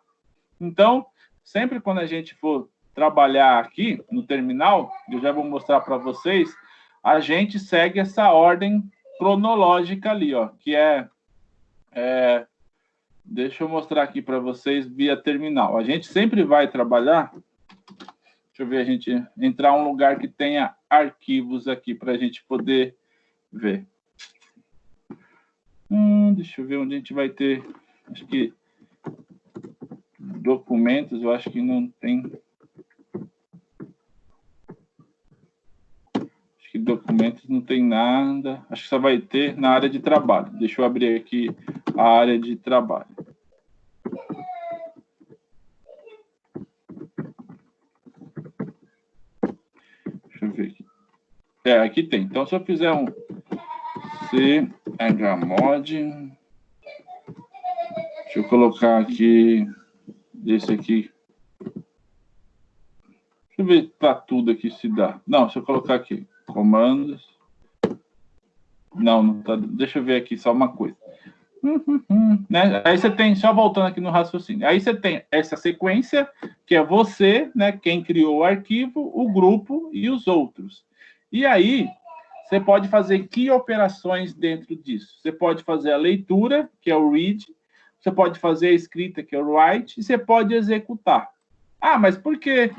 Então, sempre quando a gente for trabalhar aqui no terminal, eu já vou mostrar para vocês, a gente segue essa ordem cronológica ali, ó, que deixa eu mostrar aqui para vocês via terminal. A gente sempre vai trabalhar. Deixa eu ver, a gente entrar em um lugar que tenha arquivos aqui para a gente poder ver. Deixa eu ver onde a gente vai ter. Acho que documentos, eu acho que não tem. Acho que documentos não tem nada. Acho que só vai ter na área de trabalho. Deixa eu abrir aqui a área de trabalho. Deixa eu ver aqui. Aqui tem. Então, se eu fizer um chmod, deixa eu colocar aqui esse aqui. Deixa eu ver para tudo aqui se dá. Não, deixa eu colocar aqui. Comandos. Não tá. Deixa eu ver aqui só uma coisa. Né? Aí você tem, só voltando aqui no raciocínio, aí você tem essa sequência, que é você, né, quem criou o arquivo, o grupo e os outros. E aí, você pode fazer que operações dentro disso? Você pode fazer a leitura, que é o read, você pode fazer a escrita, que é o write, e você pode executar. Ah, mas por que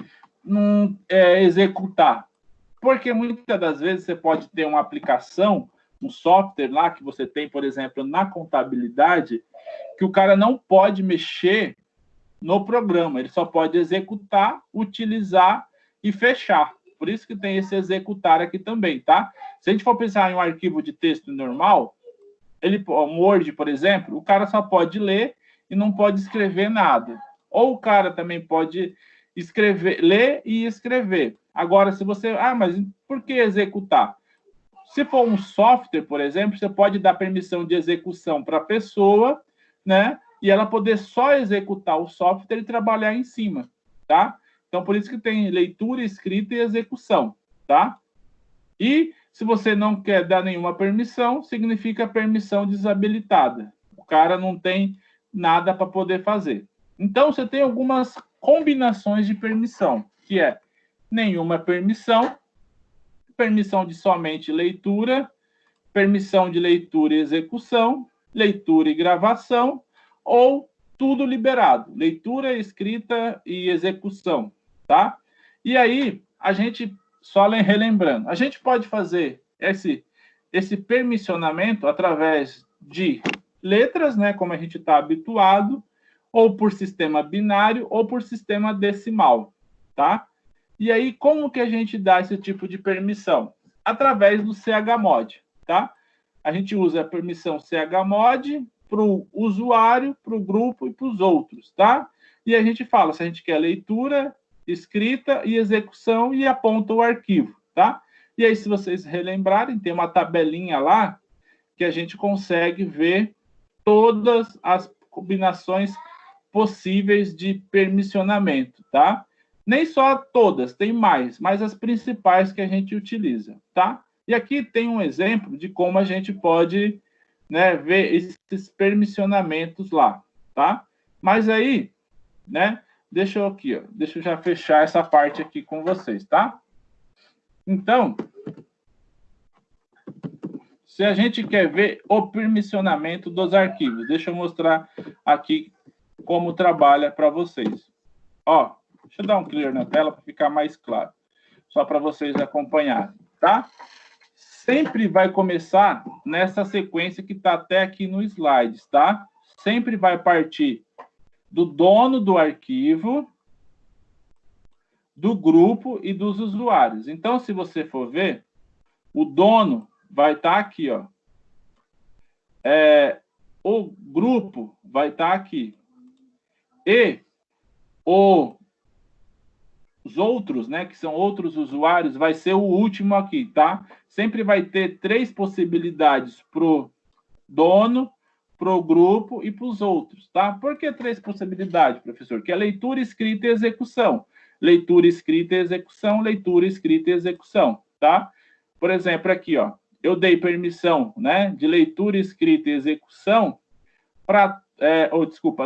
não executar? Porque muitas das vezes você pode ter uma aplicação, um software lá que você tem, por exemplo, na contabilidade, que o cara não pode mexer no programa, ele só pode executar, utilizar e fechar. Por isso que tem esse executar aqui também, tá? Se a gente for pensar em um arquivo de texto normal, um Word, por exemplo, o cara só pode ler e não pode escrever nada. Ou o cara também pode ler e escrever. Agora, se você... mas por que executar? Se for um software, por exemplo, você pode dar permissão de execução para a pessoa, né? E ela poder só executar o software e trabalhar em cima, tá? Então, por isso que tem leitura, escrita e execução, tá? E se você não quer dar nenhuma permissão, significa permissão desabilitada. O cara não tem nada para poder fazer. Então, você tem algumas combinações de permissão, que é nenhuma permissão, permissão de somente leitura, permissão de leitura e execução, leitura e gravação, ou tudo liberado, leitura, escrita e execução, tá? E aí, a gente, só relembrando, a gente pode fazer esse permissionamento através de letras, né, como a gente está habituado, ou por sistema binário, ou por sistema decimal, tá? E aí, como que a gente dá esse tipo de permissão? Através do chmod, tá? A gente usa a permissão chmod para o usuário, para o grupo e para os outros, tá? E a gente fala se a gente quer leitura, escrita e execução e aponta o arquivo, tá? E aí, se vocês relembrarem, tem uma tabelinha lá que a gente consegue ver todas as combinações possíveis de permissionamento, tá? Nem só todas, tem mais, mas as principais que a gente utiliza, tá? E aqui tem um exemplo de como a gente pode, né, ver esses permissionamentos lá, tá? Mas aí, né, deixa eu aqui, ó, deixa eu já fechar essa parte aqui com vocês, tá? Então, se a gente quer ver o permissionamento dos arquivos, deixa eu mostrar aqui como trabalha para vocês. Ó, deixa eu dar um clear na tela para ficar mais claro, só para vocês acompanharem, tá? Sempre vai começar nessa sequência que está até aqui no slides, tá? Sempre vai partir do dono do arquivo, do grupo e dos usuários. Então, se você for ver, o dono vai estar aqui, ó. O grupo vai estar aqui. E os outros, né, que são outros usuários, vai ser o último aqui, tá? Sempre vai ter 3 possibilidades pro dono, pro grupo e para os outros, tá? Por que 3 possibilidades, professor? Que é leitura, escrita e execução. Leitura, escrita e execução, leitura, escrita e execução, tá? Por exemplo, aqui, ó, eu dei permissão, né, de leitura, escrita e execução para,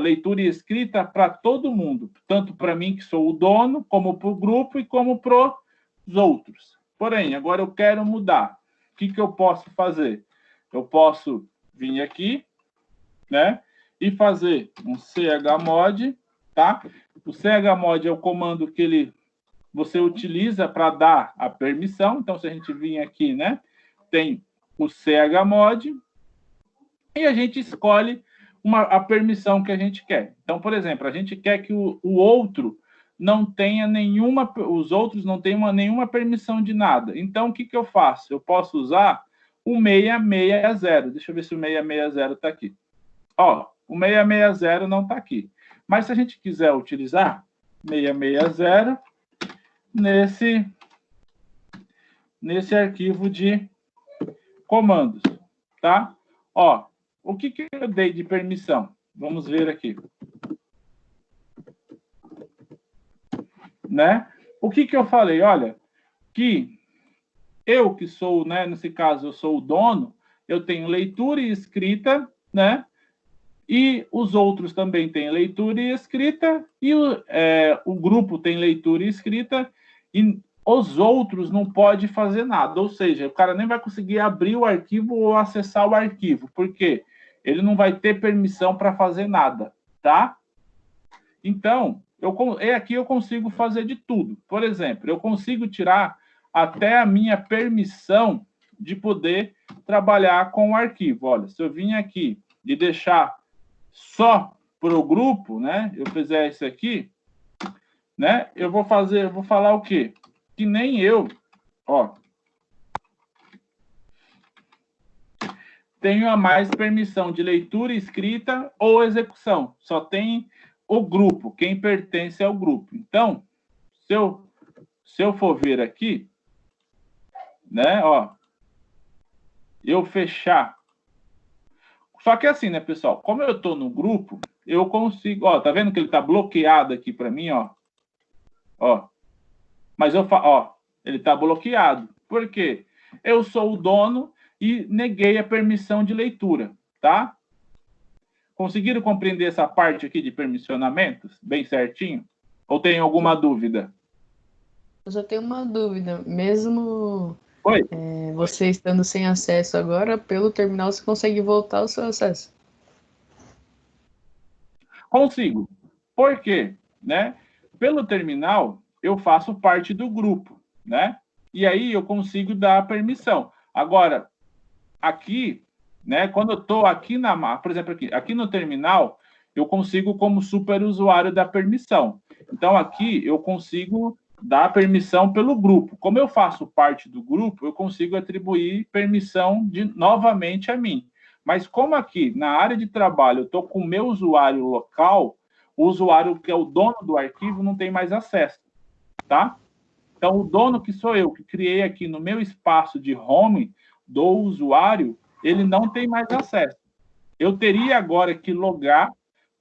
leitura e escrita para todo mundo, tanto para mim, que sou o dono, como para o grupo e como para os outros. Porém, agora eu quero mudar. O que eu posso fazer? Eu posso vir aqui, né, e fazer um chmod, tá? O chmod é o comando que você utiliza para dar a permissão. Então, se a gente vir aqui, né, tem o chmod e a gente escolhe a permissão que a gente quer. Então, por exemplo, a gente quer que o outro não tenha nenhuma, os outros não tenham nenhuma permissão de nada. Então, o que eu faço? Eu posso usar o 660. Deixa eu ver se o 660 está aqui. Ó, o 660 não está aqui. Mas se a gente quiser utilizar 660 nesse arquivo de comandos, tá? Ó, o que eu dei de permissão? Vamos ver aqui. Né? O que eu falei? Olha, que eu que sou, né, nesse caso, eu sou o dono, eu tenho leitura e escrita, né? E os outros também têm leitura e escrita, e o grupo tem leitura e escrita, e os outros não podem fazer nada. Ou seja, o cara nem vai conseguir abrir o arquivo ou acessar o arquivo. Por quê? Ele não vai ter permissão para fazer nada, tá? Então, aqui eu consigo fazer de tudo. Por exemplo, eu consigo tirar até a minha permissão de poder trabalhar com o arquivo. Olha, se eu vim aqui e deixar só para o grupo, né? Eu fizer isso aqui, né? Eu vou falar o quê? Que nem eu, ó, tenho a mais permissão de leitura, escrita ou execução. Só tem o grupo, quem pertence ao grupo. Então, se eu for ver aqui, né, ó, eu fechar. Só que assim, né, pessoal, como eu estou no grupo, eu consigo, ó, tá vendo que ele está bloqueado aqui para mim, ó? Ó. Mas ó, ele está bloqueado. Por quê? Eu sou o dono e neguei a permissão de leitura, tá? Conseguiram compreender essa parte aqui de permissionamentos bem certinho? Ou tem alguma dúvida? Eu só tenho uma dúvida. Mesmo Oi? Você estando sem acesso agora, pelo terminal você consegue voltar ao seu acesso? Consigo. Por quê? Né? Pelo terminal, eu faço parte do grupo, né? E aí eu consigo dar a permissão. Agora, aqui, né, quando eu estou aqui por exemplo, aqui no terminal, eu consigo como superusuário dar permissão. Então, aqui eu consigo dar permissão pelo grupo. Como eu faço parte do grupo, eu consigo atribuir permissão novamente a mim. Mas como aqui, na área de trabalho, eu estou com o meu usuário local, o usuário que é o dono do arquivo não tem mais acesso, tá? Então, o dono que sou eu, que criei aqui no meu espaço de home do usuário, ele não tem mais acesso. Eu teria agora que logar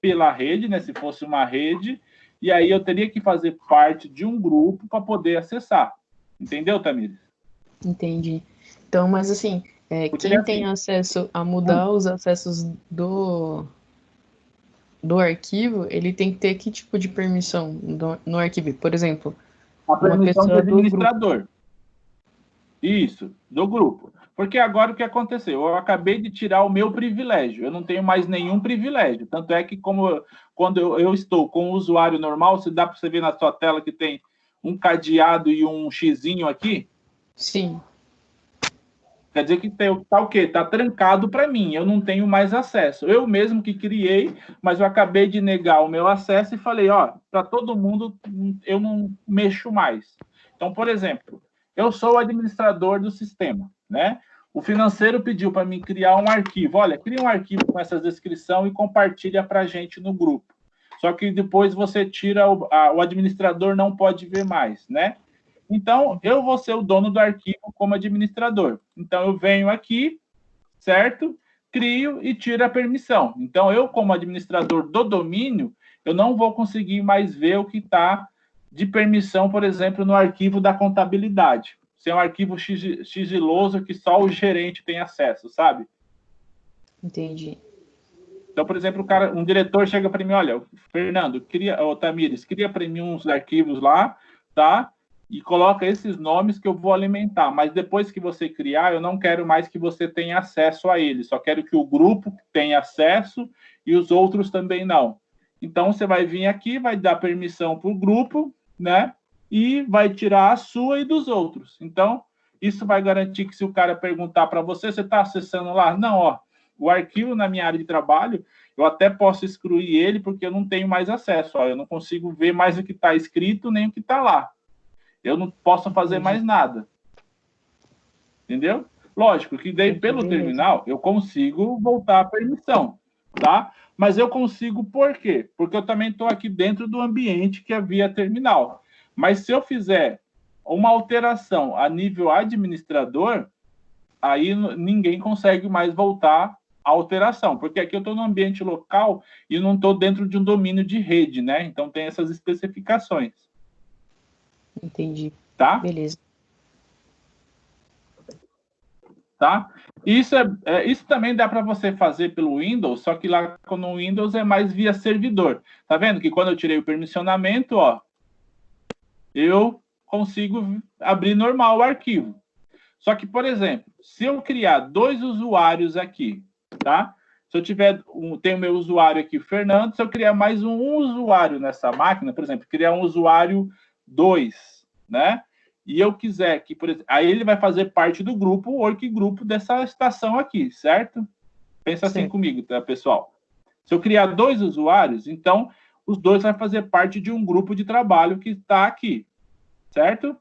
pela rede, né, se fosse uma rede, e aí eu teria que fazer parte de um grupo para poder acessar. Entendeu, Tamires? Entendi. Então, mas assim, Porque quem tem acesso a mudar os acessos do arquivo, ele tem que ter que tipo de permissão no arquivo? Por exemplo, a uma permissão de pessoa do grupo. administrador. Isso, do grupo. Porque agora o que aconteceu? Eu acabei de tirar o meu privilégio. Eu não tenho mais nenhum privilégio. Tanto é que quando eu estou com o usuário normal, se dá para você ver na sua tela que tem um cadeado e um xizinho aqui? Sim. Quer dizer que tá o quê? Tá trancado para mim. Eu não tenho mais acesso. Eu mesmo que criei, mas eu acabei de negar o meu acesso e falei, ó, para todo mundo eu não mexo mais. Então, por exemplo, eu sou o administrador do sistema, né? O financeiro pediu para mim criar um arquivo. Olha, cria um arquivo com essa descrição e compartilha para a gente no grupo. Só que depois você tira, o administrador não pode ver mais, né? Então, eu vou ser o dono do arquivo como administrador. Então, eu venho aqui, certo? Crio e tiro a permissão. Então, eu, como administrador do domínio, eu não vou conseguir mais ver o que está de permissão, por exemplo, no arquivo da contabilidade. Isso é um arquivo sigiloso que só o gerente tem acesso, sabe? Entendi. Então, por exemplo, um diretor chega para mim, olha, Fernando, Tamires, cria para mim uns arquivos lá, tá? E coloca esses nomes que eu vou alimentar. Mas depois que você criar, eu não quero mais que você tenha acesso a eles. Só quero que o grupo tenha acesso e os outros também não. Então, você vai vir aqui, vai dar permissão para o grupo, né? E vai tirar a sua e dos outros. Então, isso vai garantir que se o cara perguntar para você, você está acessando lá? Não, ó, o arquivo na minha área de trabalho, eu até posso excluir ele porque eu não tenho mais acesso. Ó, eu não consigo ver mais o que está escrito nem o que está lá. Eu não posso fazer mais nada. Entendeu? Lógico que daí, pelo terminal, eu consigo voltar à permissão, tá? Mas eu consigo por quê? Porque eu também estou aqui dentro do ambiente que é via terminal. Mas se eu fizer uma alteração a nível administrador, aí ninguém consegue mais voltar à alteração, porque aqui eu estou no ambiente local e não estou dentro de um domínio de rede, né? Então tem essas especificações. Entendi. Tá? Beleza. Tá? Isso também dá para você fazer pelo Windows, só que lá no Windows é mais via servidor. Tá vendo que quando eu tirei o permissionamento, ó, eu consigo abrir normal o arquivo. Só que, por exemplo, se eu criar 2 usuários aqui, tá? Se eu tenho meu usuário aqui, Fernando, se eu criar mais um usuário nessa máquina, por exemplo, criar um usuário 2, né? E eu quiser que, por exemplo, aí ele vai fazer parte do grupo, o workgroup dessa estação aqui, certo? Pensa assim comigo, tá, pessoal? Se eu criar 2 usuários, então os 2 vão fazer parte de um grupo de trabalho que está aqui, certo?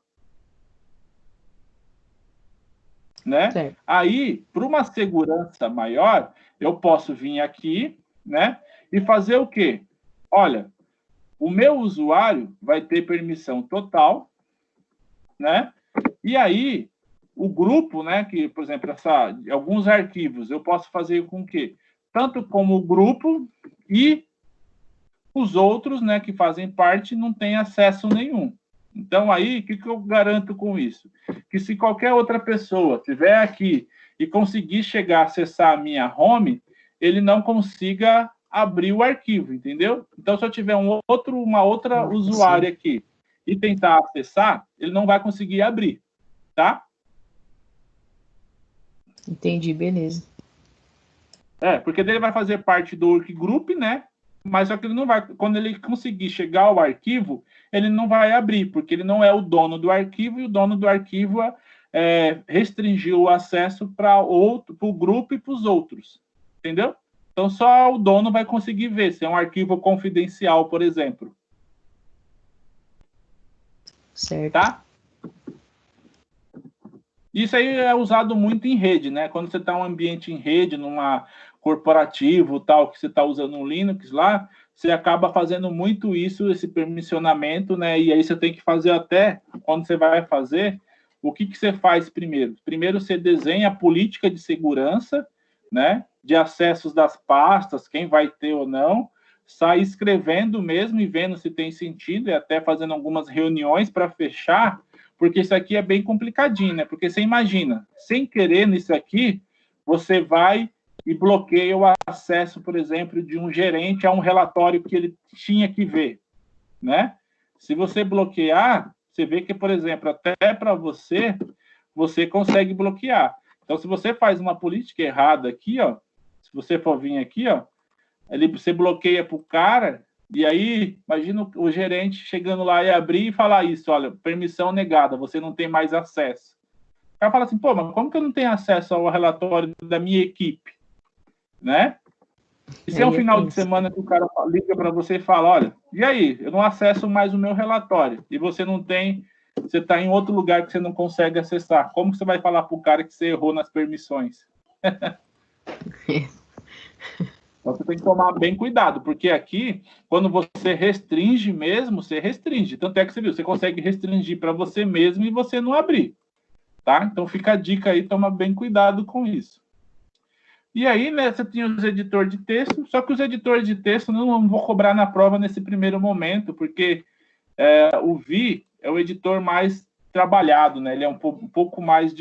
Né? Certo. Aí, para uma segurança maior, eu posso vir aqui, né? E fazer o quê? Olha, o meu usuário vai ter permissão total, né? E aí, o grupo, né? Que, por exemplo, alguns arquivos, eu posso fazer com que, tanto como o grupo e os outros, né? Que fazem parte, não têm acesso nenhum. Então, aí, o que eu garanto com isso? Que se qualquer outra pessoa estiver aqui e conseguir chegar a acessar a minha home, ele não consiga abrir o arquivo, entendeu? Então, se eu tiver uma outra usuária aqui e tentar acessar, ele não vai conseguir abrir, tá? Entendi, beleza. Porque daí ele vai fazer parte do workgroup, né? Mas só que ele não vai, quando ele conseguir chegar ao arquivo, ele não vai abrir, porque ele não é o dono do arquivo, e o dono do arquivo restringiu o acesso para o grupo e para os outros. Entendeu? Então, só o dono vai conseguir ver se é um arquivo confidencial, por exemplo. Certo. Tá? Isso aí é usado muito em rede, né? Quando você está em um ambiente em rede, numa corporativo, tal, que você está usando um Linux lá, você acaba fazendo muito isso, esse permissionamento, né? E aí você tem que fazer até, quando você vai fazer, o que você faz primeiro? Primeiro você desenha a política de segurança, né? De acessos das pastas, quem vai ter ou não, sai escrevendo mesmo e vendo se tem sentido, e até fazendo algumas reuniões para fechar, porque isso aqui é bem complicadinho, né? Porque você imagina, sem querer nisso aqui, você vai e bloqueia o acesso, por exemplo, de um gerente a um relatório que ele tinha que ver, né? Se você bloquear, você vê que, por exemplo, até para você consegue bloquear. Então, se você faz uma política errada aqui, ó, se você for vir aqui, ó, você bloqueia para o cara, e aí, imagina o gerente chegando lá e abrir e falar isso, olha, permissão negada, você não tem mais acesso. O cara fala assim, pô, mas como que eu não tenho acesso ao relatório da minha equipe? Né? E se é um final de semana que o cara liga para você e fala, olha, e aí, eu não acesso mais o meu relatório, e você não tem, você está em outro lugar que você não consegue acessar, como que você vai falar para o cara que você errou nas permissões? Então, você tem que tomar bem cuidado, porque aqui, quando você restringe mesmo, você restringe. Tanto é que você viu, você consegue restringir para você mesmo e você não abrir. Tá? Então, fica a dica aí, toma bem cuidado com isso. E aí, né, você tinha os editores de texto, só que os editores de texto não vou cobrar na prova nesse primeiro momento, porque o Vi é o editor mais trabalhado, né? Ele é um pouco mais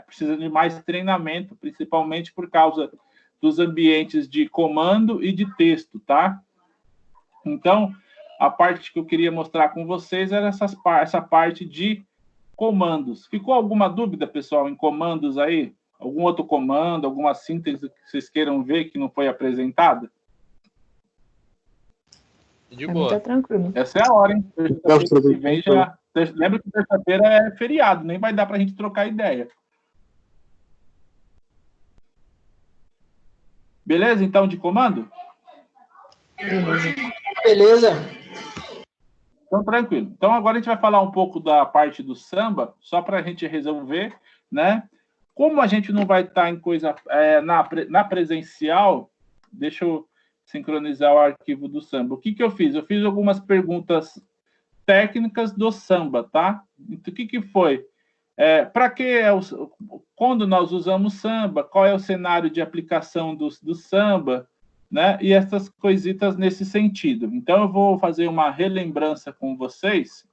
precisa de mais treinamento, principalmente por causa dos ambientes de comando e de texto, tá? Então, a parte que eu queria mostrar com vocês era essa parte de comandos. Ficou alguma dúvida, pessoal, em comandos aí? Algum outro comando, alguma síntese que vocês queiram ver que não foi apresentada? De boa. Tá tranquilo. Essa é a hora, hein? Lembra que terça-feira é feriado, nem vai dar para a gente trocar ideia. Beleza, então, de comando? Beleza. Então, tranquilo. Então, agora a gente vai falar um pouco da parte do samba, só para a gente resolver, né? Como a gente não vai estar em coisa na presencial, deixa eu sincronizar o arquivo do samba. O que eu fiz? Eu fiz algumas perguntas técnicas do samba, tá? Então, o que foi? Para que quando nós usamos samba, qual é o cenário de aplicação do samba, né? E essas coisitas nesse sentido. Então, eu vou fazer uma relembrança com vocês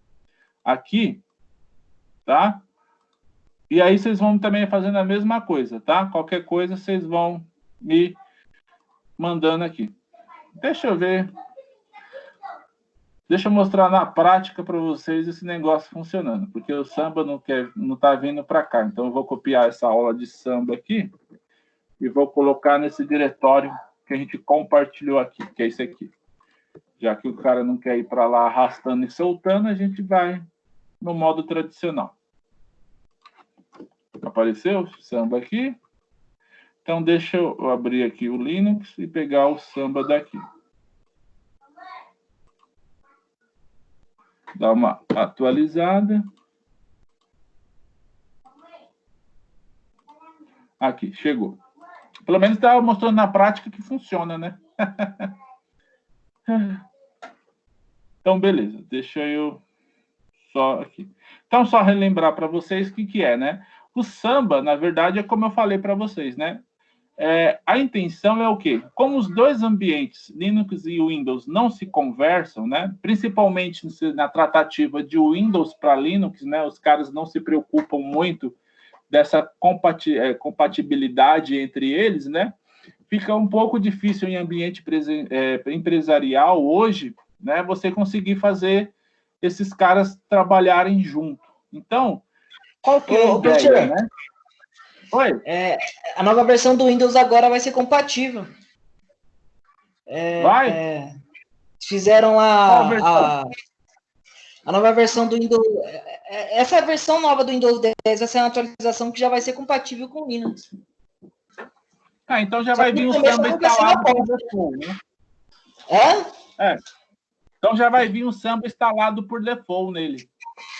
aqui, tá? E aí vocês vão também fazendo a mesma coisa, tá? Qualquer coisa vocês vão me mandando aqui. Deixa eu ver. Deixa eu mostrar na prática para vocês esse negócio funcionando, porque o samba não está vindo para cá. Então, eu vou copiar essa aula de samba aqui e vou colocar nesse diretório que a gente compartilhou aqui, que é esse aqui. Já que o cara não quer ir para lá arrastando e soltando, a gente vai no modo tradicional. Apareceu o samba aqui? Então, deixa eu abrir aqui o Linux e pegar o samba daqui. Dá uma atualizada. Aqui, chegou. Pelo menos está mostrando na prática que funciona, né? Então, beleza. Deixa eu só aqui. Então, só relembrar para vocês o que é, né? O samba, na verdade, é como eu falei para vocês, né? A intenção é o quê? Como os dois ambientes, Linux e Windows, não se conversam, né? Principalmente na tratativa de Windows para Linux, né? Os caras não se preocupam muito dessa compatibilidade entre eles, né? Fica um pouco difícil em ambiente empresarial hoje, né? Você conseguir fazer esses caras trabalharem junto. Então, qual que é a ideia, né? Oi? A nova versão do Windows agora vai ser compatível. Vai? Fizeram a nova versão do Windows. Essa versão nova do Windows 10 vai ser uma atualização que já vai ser compatível com o Linux. Ah, então já Só vai que vir no o começo samba vai ser instalado uma por bosta. default, né? É? Então já vai vir o samba instalado por default nele.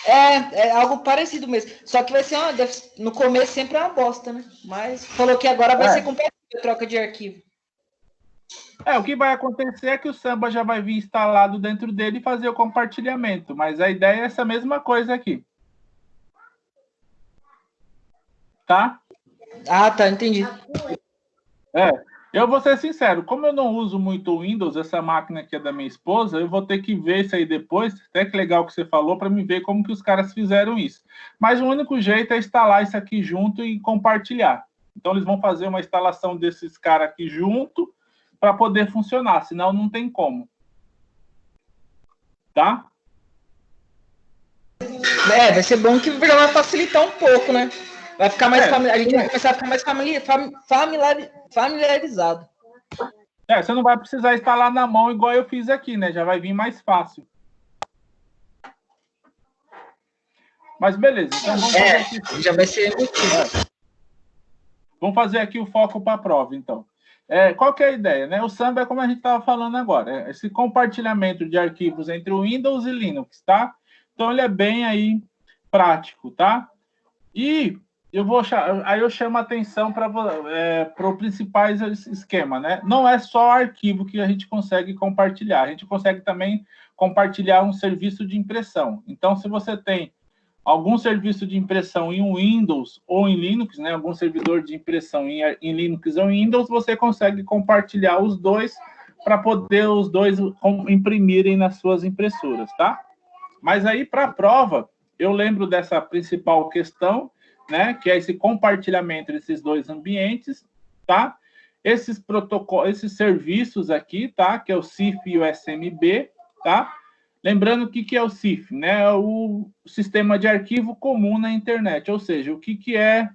É algo parecido mesmo. Só que vai ser no começo sempre é uma bosta, né? Mas falou que agora vai ser compatível a troca de arquivo. O que vai acontecer é que o samba já vai vir instalado dentro dele e fazer o compartilhamento. Mas a ideia é essa mesma coisa aqui. Tá? Ah, tá, entendi. Eu vou ser sincero, como eu não uso muito o Windows, essa máquina aqui é da minha esposa, eu vou ter que ver isso aí depois, até que legal que você falou, para me ver como que os caras fizeram isso. Mas o único jeito é instalar isso aqui junto e compartilhar. Então eles vão fazer uma instalação desses caras aqui junto para poder funcionar, senão não tem como. Tá? Vai ser bom que já vai facilitar um pouco, né? Vai ficar mais a gente vai começar a ficar mais familiarizado. Você não vai precisar instalar na mão igual eu fiz aqui, né? Já vai vir mais fácil. Mas beleza, então vamos fazer aqui. Já vai ser. Vamos fazer aqui o foco para a prova, então. Qual que é a ideia, né? O Samba é como a gente estava falando agora, esse compartilhamento de arquivos entre o Windows e Linux, tá? Então ele é bem aí prático, tá? E aí eu chamo a atenção para o principais esquema, né? Não é só arquivo que a gente consegue compartilhar, a gente consegue também compartilhar um serviço de impressão. Então, se você tem algum serviço de impressão em Windows ou em Linux, né? Algum servidor de impressão em Linux ou em Windows, você consegue compartilhar os dois para poder os dois imprimirem nas suas impressoras, tá? Mas aí, para a prova, eu lembro dessa principal questão, né, que é esse compartilhamento desses dois ambientes, tá? Esses protocolos, esses serviços aqui, tá? Que é o CIF e o SMB, tá? Lembrando o que é o CIF, né? É o sistema de arquivo comum na internet, ou seja, o que é.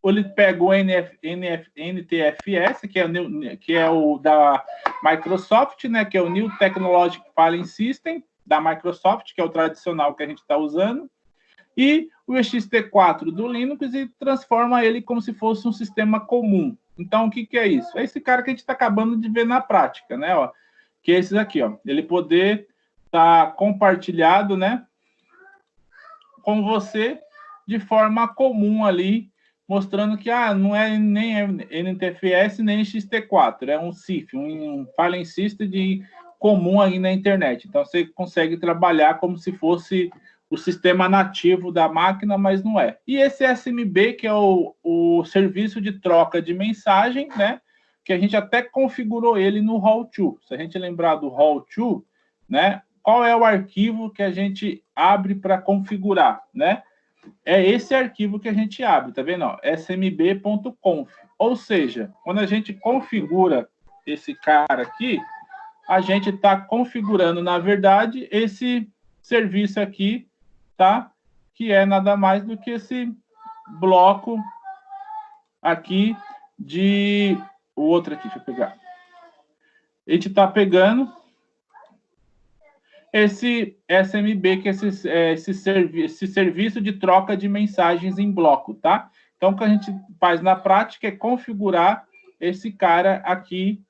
Ele pega o NTFS, que é o da Microsoft, né? Que é o New Technological Filing System da Microsoft, que é o tradicional que a gente está usando, e o ext4 do Linux e transforma ele como se fosse um sistema comum. Então, o que é isso? É esse cara que a gente está acabando de ver na prática, né? Ó, que é esse aqui, ó. Ele poder estar compartilhado, né? Com você de forma comum ali, mostrando que não é nem NTFS nem ext4, é um CIF, um Filing System comum aí na internet. Então, você consegue trabalhar como se fosse o sistema nativo da máquina, mas não é. E esse SMB, que é o serviço de troca de mensagem, né? Que a gente até configurou ele no Hall2. Se a gente lembrar do Hall2, né? Qual é o arquivo que a gente abre para configurar, né? É esse arquivo que a gente abre, tá vendo? Ó, smb.conf. Ou seja, quando a gente configura esse cara aqui, a gente está configurando, na verdade, esse serviço aqui, tá? Que é nada mais do que esse bloco aqui de... O outro aqui, deixa eu pegar. A gente está pegando esse SMB, que é esse serviço de troca de mensagens em bloco, tá? Então, o que a gente faz na prática é configurar esse cara aqui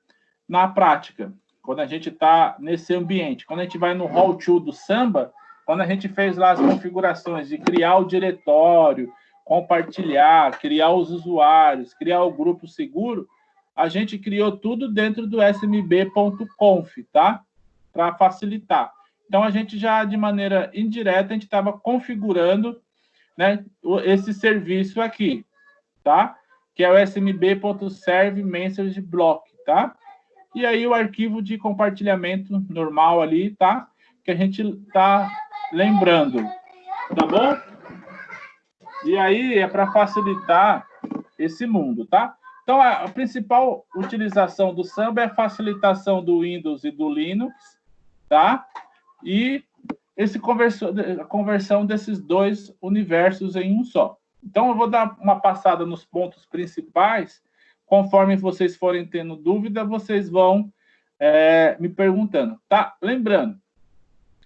na prática, quando a gente está nesse ambiente. Quando a gente vai no Hall2 do Samba, quando a gente fez lá as configurações de criar o diretório, compartilhar, criar os usuários, criar o grupo seguro, a gente criou tudo dentro do smb.conf, tá? Para facilitar. Então, a gente já, de maneira indireta, a gente estava configurando, né, esse serviço aqui, tá? Que é o smb.serve message block, tá? E aí o arquivo de compartilhamento normal ali, tá? Que a gente tá lembrando, tá bom? E aí é para facilitar esse mundo, tá? Então, a principal utilização do Samba é a facilitação do Windows e do Linux, tá? E a conversão desses dois universos em um só. Então, eu vou dar uma passada nos pontos principais. Conforme vocês forem tendo dúvida, vocês vão me perguntando, tá? Lembrando,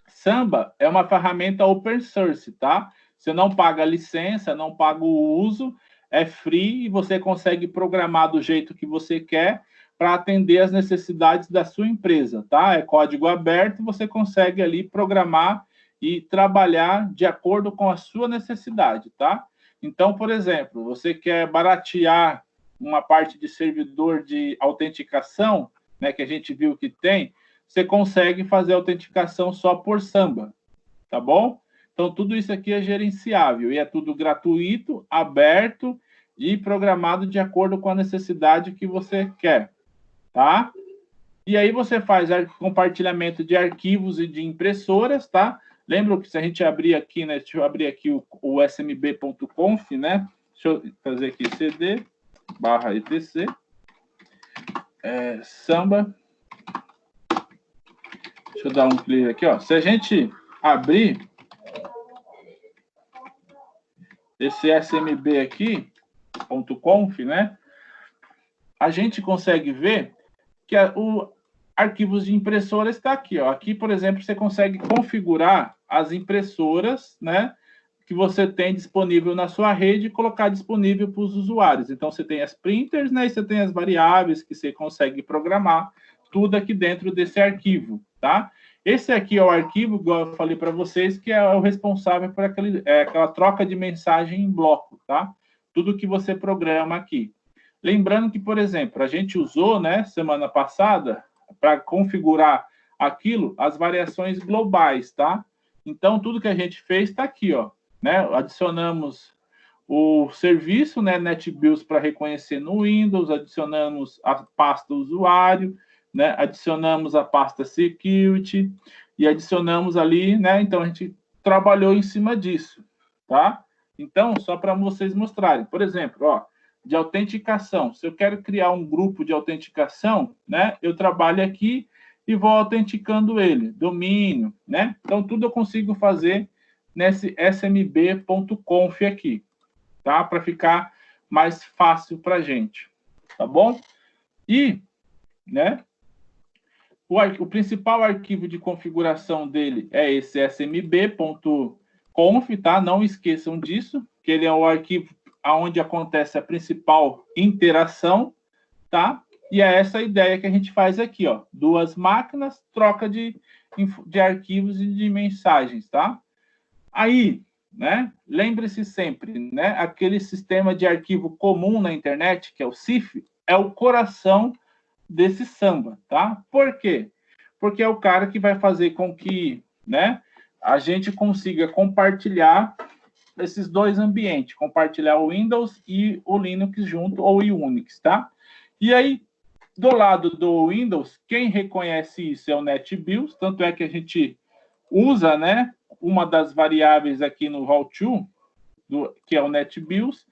Samba é uma ferramenta open source, tá? Você não paga licença, não paga o uso, é free e você consegue programar do jeito que você quer para atender as necessidades da sua empresa, tá? É código aberto, você consegue ali programar e trabalhar de acordo com a sua necessidade, tá? Então, por exemplo, você quer baratear uma parte de servidor de autenticação, né, que a gente viu que tem, você consegue fazer autenticação só por Samba, tá bom? Então, tudo isso aqui é gerenciável e é tudo gratuito, aberto e programado de acordo com a necessidade que você quer, tá? E aí você faz compartilhamento de arquivos e de impressoras, tá? Lembra que se a gente abrir aqui, né? Deixa eu abrir aqui o smb.conf, né? Deixa eu fazer aqui cd/etc. Samba. Deixa eu dar um clique aqui, ó. Se a gente abrir esse smb aqui, .conf, né? A gente consegue ver que o arquivos de impressora está aqui, ó. Aqui, por exemplo, você consegue configurar as impressoras, né, que você tem disponível na sua rede e colocar disponível para os usuários. Então, você tem as printers, né, e você tem as variáveis que você consegue programar, tudo aqui dentro desse arquivo, tá? Esse aqui é o arquivo, igual eu falei para vocês, que é o responsável por aquela troca de mensagem em bloco, tá? Tudo que você programa aqui. Lembrando que, por exemplo, a gente usou, né, semana passada, para configurar aquilo, as variações globais, tá? Então, tudo que a gente fez está aqui, ó, né? Adicionamos o serviço, né, NetBIOS para reconhecer no Windows, adicionamos a pasta usuário, né? Adicionamos a pasta security e adicionamos ali, né? Então, a gente trabalhou em cima disso, tá? Então, só para vocês mostrarem. Por exemplo, ó, de autenticação. Se eu quero criar um grupo de autenticação, né? Eu trabalho aqui e vou autenticando ele. Domínio, né? Então, tudo eu consigo fazer nesse smb.conf aqui, tá? Para ficar mais fácil para a gente, tá bom? E, né? O principal arquivo de configuração dele é esse smb.conf, tá? Não esqueçam disso, que ele é o arquivo onde acontece a principal interação, tá? E é essa a ideia que a gente faz aqui, ó. Duas máquinas, troca de arquivos e de mensagens, tá? Aí, né? Lembre-se sempre, né? Aquele sistema de arquivo comum na internet, que é o CIF, é o coração desse Samba, tá? Por quê? Porque é o cara que vai fazer com que, né, a gente consiga compartilhar esses dois ambientes, compartilhar o Windows e o Linux junto, ou o Unix, tá? E aí, do lado do Windows, quem reconhece isso é o NetBIOS, tanto é que a gente usa, né, uma das variáveis aqui no How-To, que é o NetBIOS,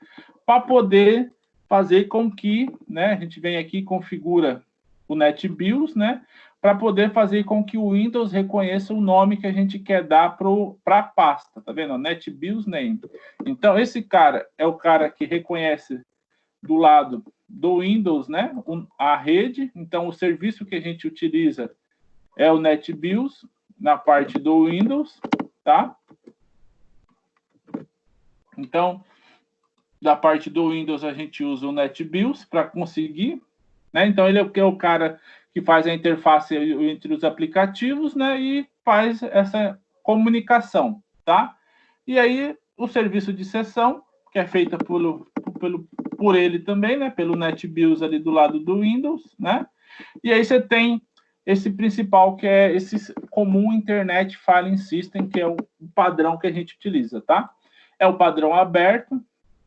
para poder fazer com que, né, a gente vem aqui e configura o NetBIOS, né, para poder fazer com que o Windows reconheça o nome que a gente quer dar para a pasta, tá vendo? NetBIOS name. Então, esse cara é o cara que reconhece do lado do Windows, né, a rede. Então, o serviço que a gente utiliza é o NetBIOS na parte do Windows, tá? Então, da parte do Windows, a gente usa o NetBIOS para conseguir, né? Então, ele é o cara que faz a interface entre os aplicativos, né? E faz essa comunicação, tá? E aí, o serviço de sessão, que é feita por ele também, né? Pelo NetBIOS ali do lado do Windows, né? E aí você tem esse principal, que é esse comum Internet Filing System, que é o padrão que a gente utiliza, tá? É o padrão aberto,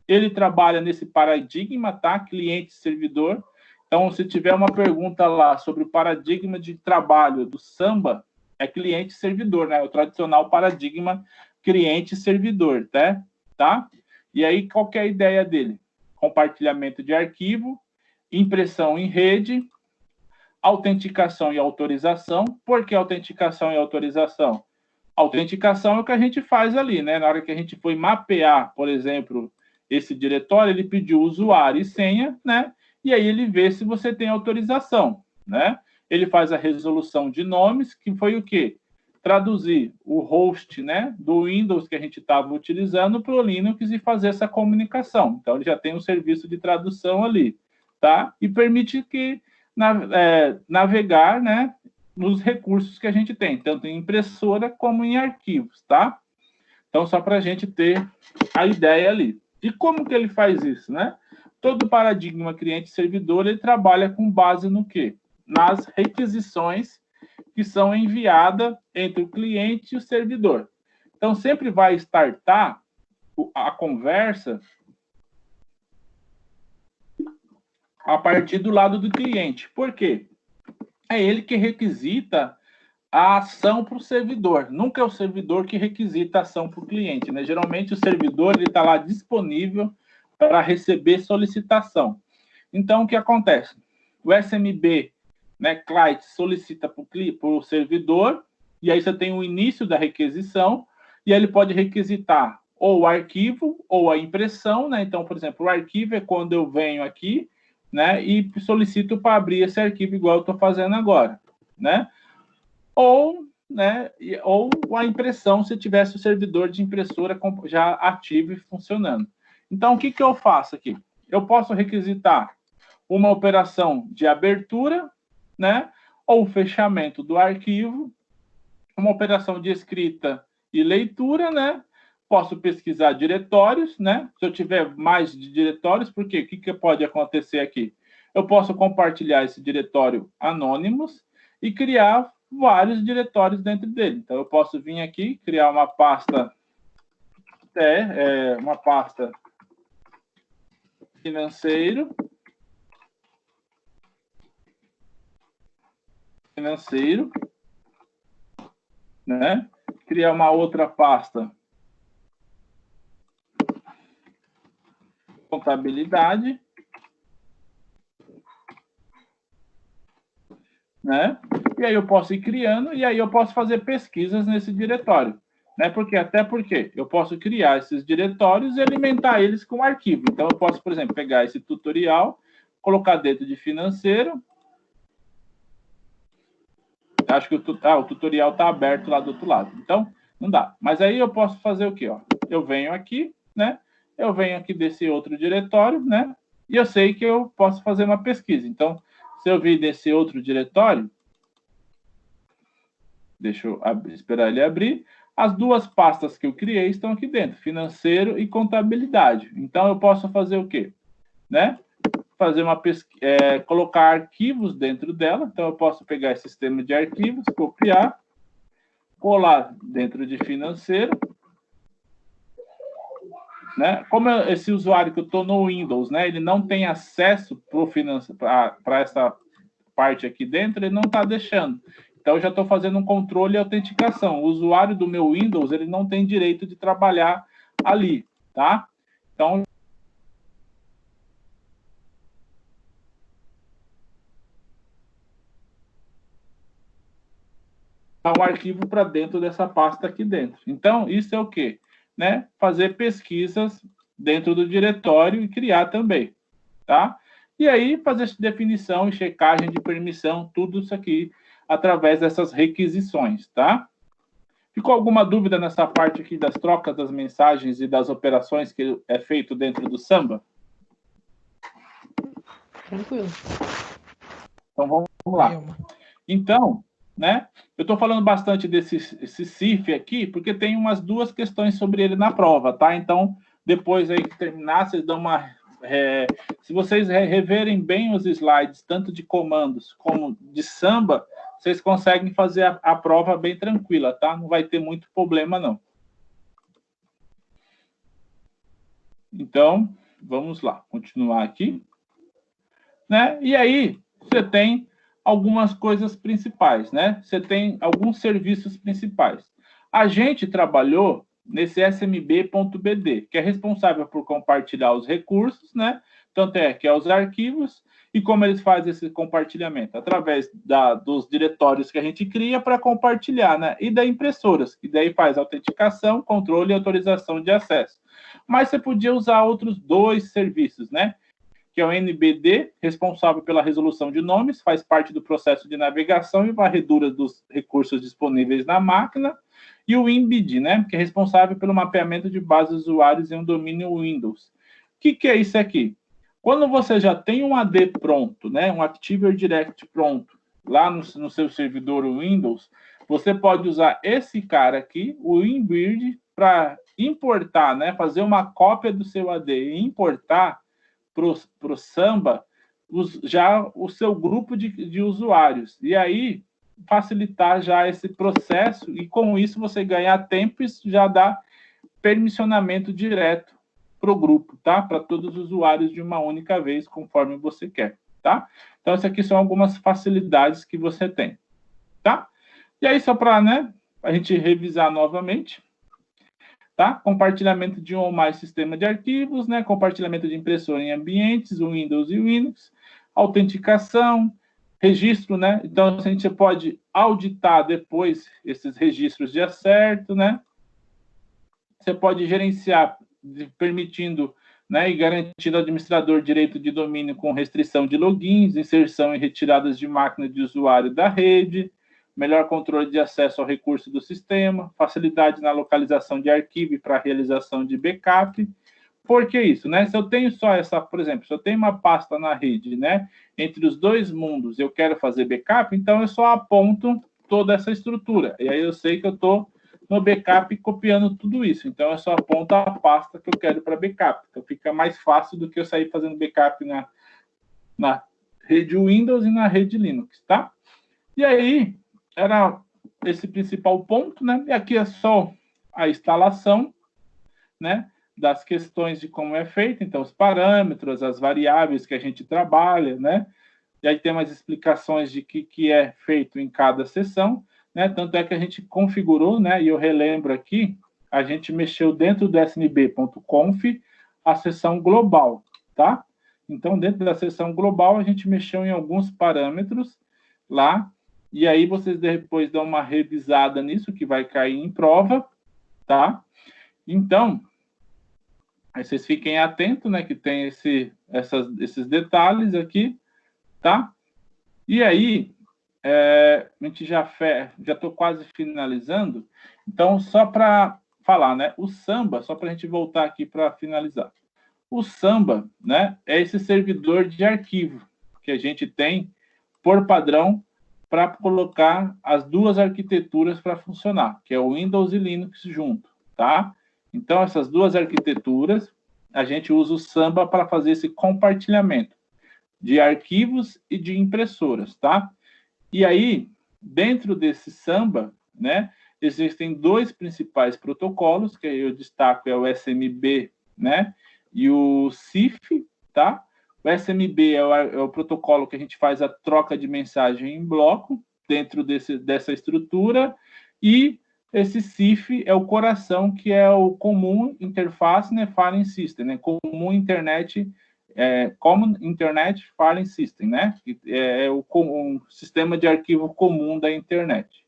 ele trabalha nesse paradigma, tá? Cliente-servidor. Então, se tiver uma pergunta lá sobre o paradigma de trabalho do Samba, é cliente-servidor, né? O tradicional paradigma cliente-servidor, tá? E aí, qual que é a ideia dele? Compartilhamento de arquivo, impressão em rede, autenticação e autorização. Por que autenticação e autorização? Autenticação é o que a gente faz ali, né? Na hora que a gente foi mapear, por exemplo, esse diretório, ele pediu usuário e senha, né? E aí ele vê se você tem autorização, né? Ele faz a resolução de nomes, que foi o quê? traduzir o host, né, do Windows que a gente estava utilizando para o Linux e fazer essa comunicação. Então, ele já tem um serviço de tradução ali, tá? E permite que navegar, né, nos recursos que a gente tem, tanto em impressora como em arquivos, tá? Então, só para a gente ter a ideia ali. E como que ele faz isso, né? Todo paradigma cliente-servidor, ele trabalha com base no quê? Nas requisições que são enviadas entre o cliente e o servidor. Então, sempre vai startar a conversa a partir do lado do cliente. Por quê? É ele que requisita a ação para o servidor. Nunca é o servidor que requisita a ação para o cliente, né? Geralmente, o servidor está lá disponível para receber solicitação. Então, o que acontece? O SMB, né, client, solicita para o servidor, e aí você tem o início da requisição, e aí ele pode requisitar ou o arquivo ou a impressão, né? Então, por exemplo, o arquivo é quando eu venho aqui, né, e solicito para abrir esse arquivo igual eu estou fazendo agora, né? Ou a impressão, se tivesse o servidor de impressora já ativo e funcionando. Então, o que eu faço aqui? Eu posso requisitar uma operação de abertura, né, ou fechamento do arquivo, uma operação de escrita e leitura, né? Posso pesquisar diretórios, né? Se eu tiver mais de diretórios, porque o que pode acontecer aqui? Eu posso compartilhar esse diretório anônimos e criar vários diretórios dentro dele. Então, eu posso vir aqui, criar uma pasta, uma pasta financeiro, né? Criar uma outra pasta contabilidade, né? E aí eu posso ir criando, e aí eu posso fazer pesquisas nesse diretório, né? Até porque eu posso criar esses diretórios e alimentar eles com arquivo. Então, eu posso, por exemplo, pegar esse tutorial, colocar dentro de financeiro. Acho que o tutorial está aberto lá do outro lado. Então, não dá. Mas aí eu posso fazer o quê? Ó? Eu venho aqui, né? Eu venho aqui desse outro diretório, né? E eu sei que eu posso fazer uma pesquisa. Então, se eu vir desse outro diretório, deixa eu esperar ele abrir, as duas pastas que eu criei estão aqui dentro, financeiro e contabilidade. Então, eu posso fazer o quê? Né? Fazer uma pesquisa, colocar arquivos dentro dela. Então, eu posso pegar esse sistema de arquivos, copiar, colar dentro de financeiro, né? Como esse usuário que eu estou no Windows, né, ele não tem acesso para essa parte aqui dentro, ele não está deixando. Então, eu já estou fazendo um controle e autenticação. O usuário do meu Windows, ele não tem direito de trabalhar ali, tá? Então, um arquivo para dentro dessa pasta aqui dentro. Então, isso é o quê? Né? Fazer pesquisas dentro do diretório e criar também, tá? E aí, fazer definição e checagem de permissão, tudo isso aqui, através dessas requisições, tá? Ficou alguma dúvida nessa parte aqui das trocas das mensagens e das operações que é feito dentro do Samba? Tranquilo. Então, vamos lá. Então, né? Eu estou falando bastante desse CIF aqui, porque tem umas duas questões sobre ele na prova, tá? Então, depois aí que terminar, vocês dão uma... se vocês reverem bem os slides, tanto de comandos como de Samba, vocês conseguem fazer a prova bem tranquila, tá? Não vai ter muito problema, não. Então, vamos lá, continuar aqui. Né? E aí, você tem algumas coisas principais, né? Você tem alguns serviços principais. A gente trabalhou nesse smb.bd, que é responsável por compartilhar os recursos, né? Tanto é que é os arquivos, e como eles fazem esse compartilhamento? Através dos diretórios que a gente cria para compartilhar, né? E da impressoras, que daí faz autenticação, controle e autorização de acesso. Mas você podia usar outros dois serviços, né? que é o NBD, responsável pela resolução de nomes, faz parte do processo de navegação e varredura dos recursos disponíveis na máquina, e o INBD, né, que é responsável pelo mapeamento de bases de usuários em um domínio Windows. O que é isso aqui? Quando você já tem um AD pronto, né, um Active Direct pronto, lá no seu servidor Windows, você pode usar esse cara aqui, o INBD, para importar, né, fazer uma cópia do seu AD e importar para o Samba já o seu grupo de usuários. E aí, facilitar já esse processo e, com isso, você ganhar tempo e já dá permissionamento direto para o grupo, tá? Para todos os usuários de uma única vez, conforme você quer, tá? Então, essas aqui são algumas facilidades que você tem, tá? E aí, só para, né, a gente revisar novamente, tá? Compartilhamento de um ou mais sistemas de arquivos, né? Compartilhamento de impressora em ambientes, Windows e Linux, autenticação, registro, né? Então, a gente pode auditar depois esses registros de acerto, né? Você pode gerenciar, permitindo, né, e garantindo ao administrador direito de domínio com restrição de logins, inserção e retiradas de máquina de usuário da rede, melhor controle de acesso ao recurso do sistema, facilidade na localização de arquivo para realização de backup. Por que isso, né? Se eu tenho só essa, por exemplo, se eu tenho uma pasta na rede, né, entre os dois mundos, eu quero fazer backup, então eu só aponto toda essa estrutura. E aí eu sei que eu estou no backup copiando tudo isso. Então eu só aponto a pasta que eu quero para backup. Então fica mais fácil do que eu sair fazendo backup na rede Windows e na rede Linux, tá? E aí, era esse principal ponto, né? E aqui é só a instalação, né, das questões de como é feito, então os parâmetros, as variáveis que a gente trabalha, né? E aí tem umas explicações de que é feito em cada sessão, né? Tanto é que a gente configurou, né? E eu relembro aqui, a gente mexeu dentro do snb.conf a seção global, tá? Então, dentro da seção global, a gente mexeu em alguns parâmetros lá, e aí vocês depois dão uma revisada nisso, que vai cair em prova, tá? Então, aí vocês fiquem atentos, né, que tem esses detalhes aqui, tá? E aí, a gente já estou quase finalizando, então, só para falar, né, o Samba, só para a gente voltar aqui para finalizar. O Samba, né, é esse servidor de arquivo que a gente tem, por padrão, para colocar as duas arquiteturas para funcionar, que é o Windows e Linux junto, tá? Então, essas duas arquiteturas, a gente usa o Samba para fazer esse compartilhamento de arquivos e de impressoras, tá? E aí, dentro desse Samba, né, existem dois principais protocolos, que eu destaco, é o SMB, né, e o CIF, tá? O SMB é o protocolo que a gente faz a troca de mensagem em bloco dentro dessa estrutura, e esse CIF é o coração, que é o Common Interface, né, Filing System, né, Common Internet Filing System, né, que é um sistema de arquivo comum da internet.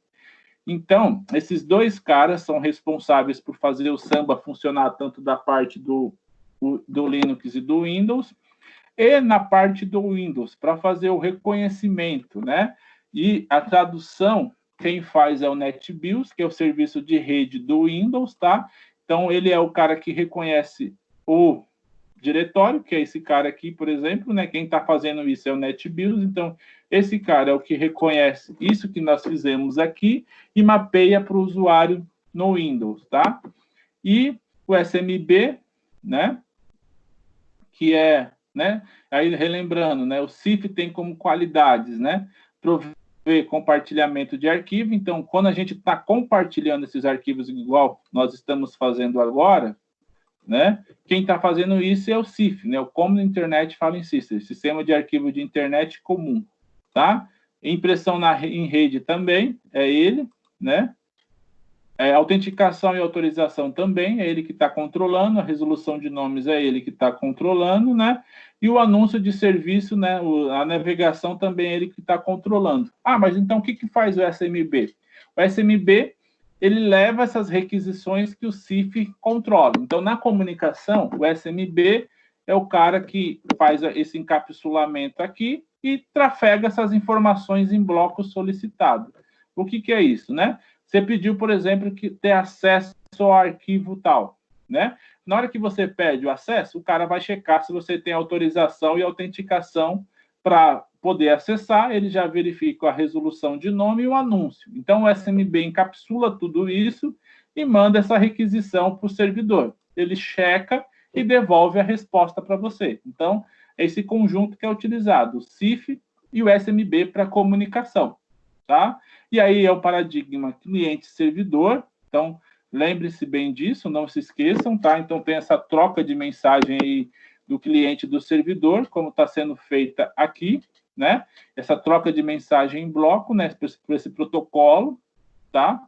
Então, esses dois caras são responsáveis por fazer o Samba funcionar tanto da parte do Linux e do Windows, e na parte do Windows, para fazer o reconhecimento, né? E a tradução, quem faz é o NetBIOS, que é o serviço de rede do Windows, tá? Então, ele é o cara que reconhece o diretório, que é esse cara aqui, por exemplo, né? Quem está fazendo isso é o NetBIOS, então, esse cara é o que reconhece isso que nós fizemos aqui e mapeia para o usuário no Windows, tá? E o SMB, né? Que é, né? Aí, relembrando, né? O CIF tem como qualidades, né? Prover compartilhamento de arquivo. Então, quando a gente está compartilhando esses arquivos igual nós estamos fazendo agora, né? Quem está fazendo isso é o CIF, né? O Common Internet Filing System, Sistema de Arquivo de Internet Comum, tá? Impressão em rede também é ele, né? Autenticação e autorização também é ele que está controlando, a resolução de nomes é ele que está controlando, né? E o anúncio de serviço, né? A navegação também é ele que está controlando. Ah, mas então o que faz o SMB? O SMB, ele leva essas requisições que o CIF controla. Então, na comunicação, o SMB, é o cara que faz esse encapsulamento aqui e trafega essas informações em bloco solicitado. O que é isso, né? Você pediu, por exemplo, que ter acesso ao arquivo tal, né? Na hora que você pede o acesso, o cara vai checar se você tem autorização e autenticação para poder acessar, ele já verifica a resolução de nome e o anúncio. Então, o SMB encapsula tudo isso e manda essa requisição para o servidor. Ele checa e devolve a resposta para você. Então, é esse conjunto que é utilizado, o CIF e o SMB para comunicação, tá? E aí é o paradigma cliente-servidor. Então, lembre-se bem disso, não se esqueçam, tá? Então, tem essa troca de mensagem aí do cliente e do servidor, como está sendo feita aqui, né? Essa troca de mensagem em bloco, né? Por esse protocolo, tá?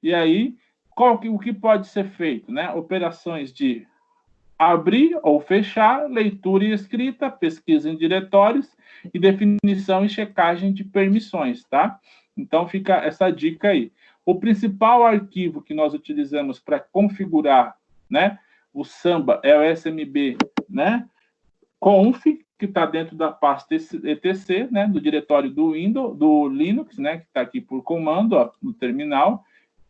E aí, o que pode ser feito, né? Operações de abrir ou fechar, leitura e escrita, pesquisa em diretórios e definição e checagem de permissões, tá? Então, fica essa dica aí. O principal arquivo que nós utilizamos para configurar, né, o Samba é o SMB, né, conf, que está dentro da pasta etc, né, do diretório do Windows, do Linux, né, que está aqui por comando, ó, no terminal,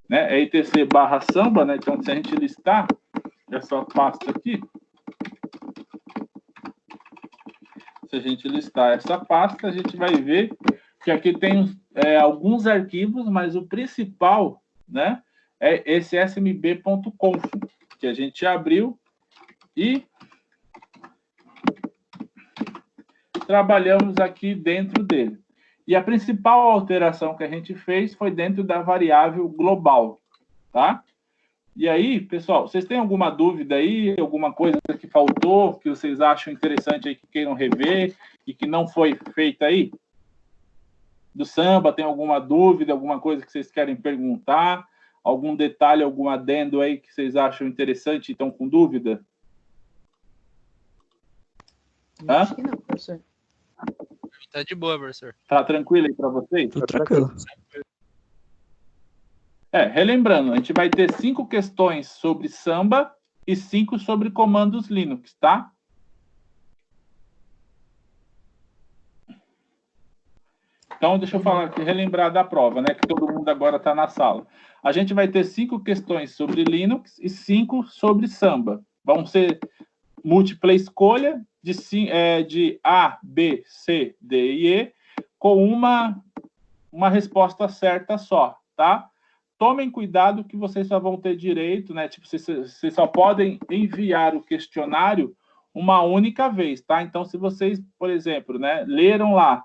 né, é etc/samba, né, então se a gente listar essa pasta aqui, se a gente listar essa pasta, a gente vai ver que aqui tem alguns arquivos, mas o principal, né, é esse smb.conf, que a gente abriu e trabalhamos aqui dentro dele. E a principal alteração que a gente fez foi dentro da variável global, tá? E aí, pessoal, vocês têm alguma dúvida aí, alguma coisa que faltou, que vocês acham interessante aí, que queiram rever e que não foi feita aí? Do Samba, tem alguma dúvida, alguma coisa que vocês querem perguntar? Algum detalhe, algum adendo aí que vocês acham interessante e estão com dúvida? Acho que não, professor. Tá de boa, professor. Tá tranquilo aí para vocês? Tudo tranquilo. Relembrando, a gente vai ter 5 questões sobre Samba e 5 sobre comandos Linux, tá? Então, deixa eu falar aqui, relembrar da prova, né? Que todo mundo agora está na sala. A gente vai ter 5 questões sobre Linux e 5 sobre Samba. Vão ser múltipla escolha de A, B, C, D e E, com uma resposta certa só, tá? Tomem cuidado que vocês só vão ter direito, né? Tipo, vocês só podem enviar o questionário uma única vez, tá? Então, se vocês, por exemplo, né, leram lá,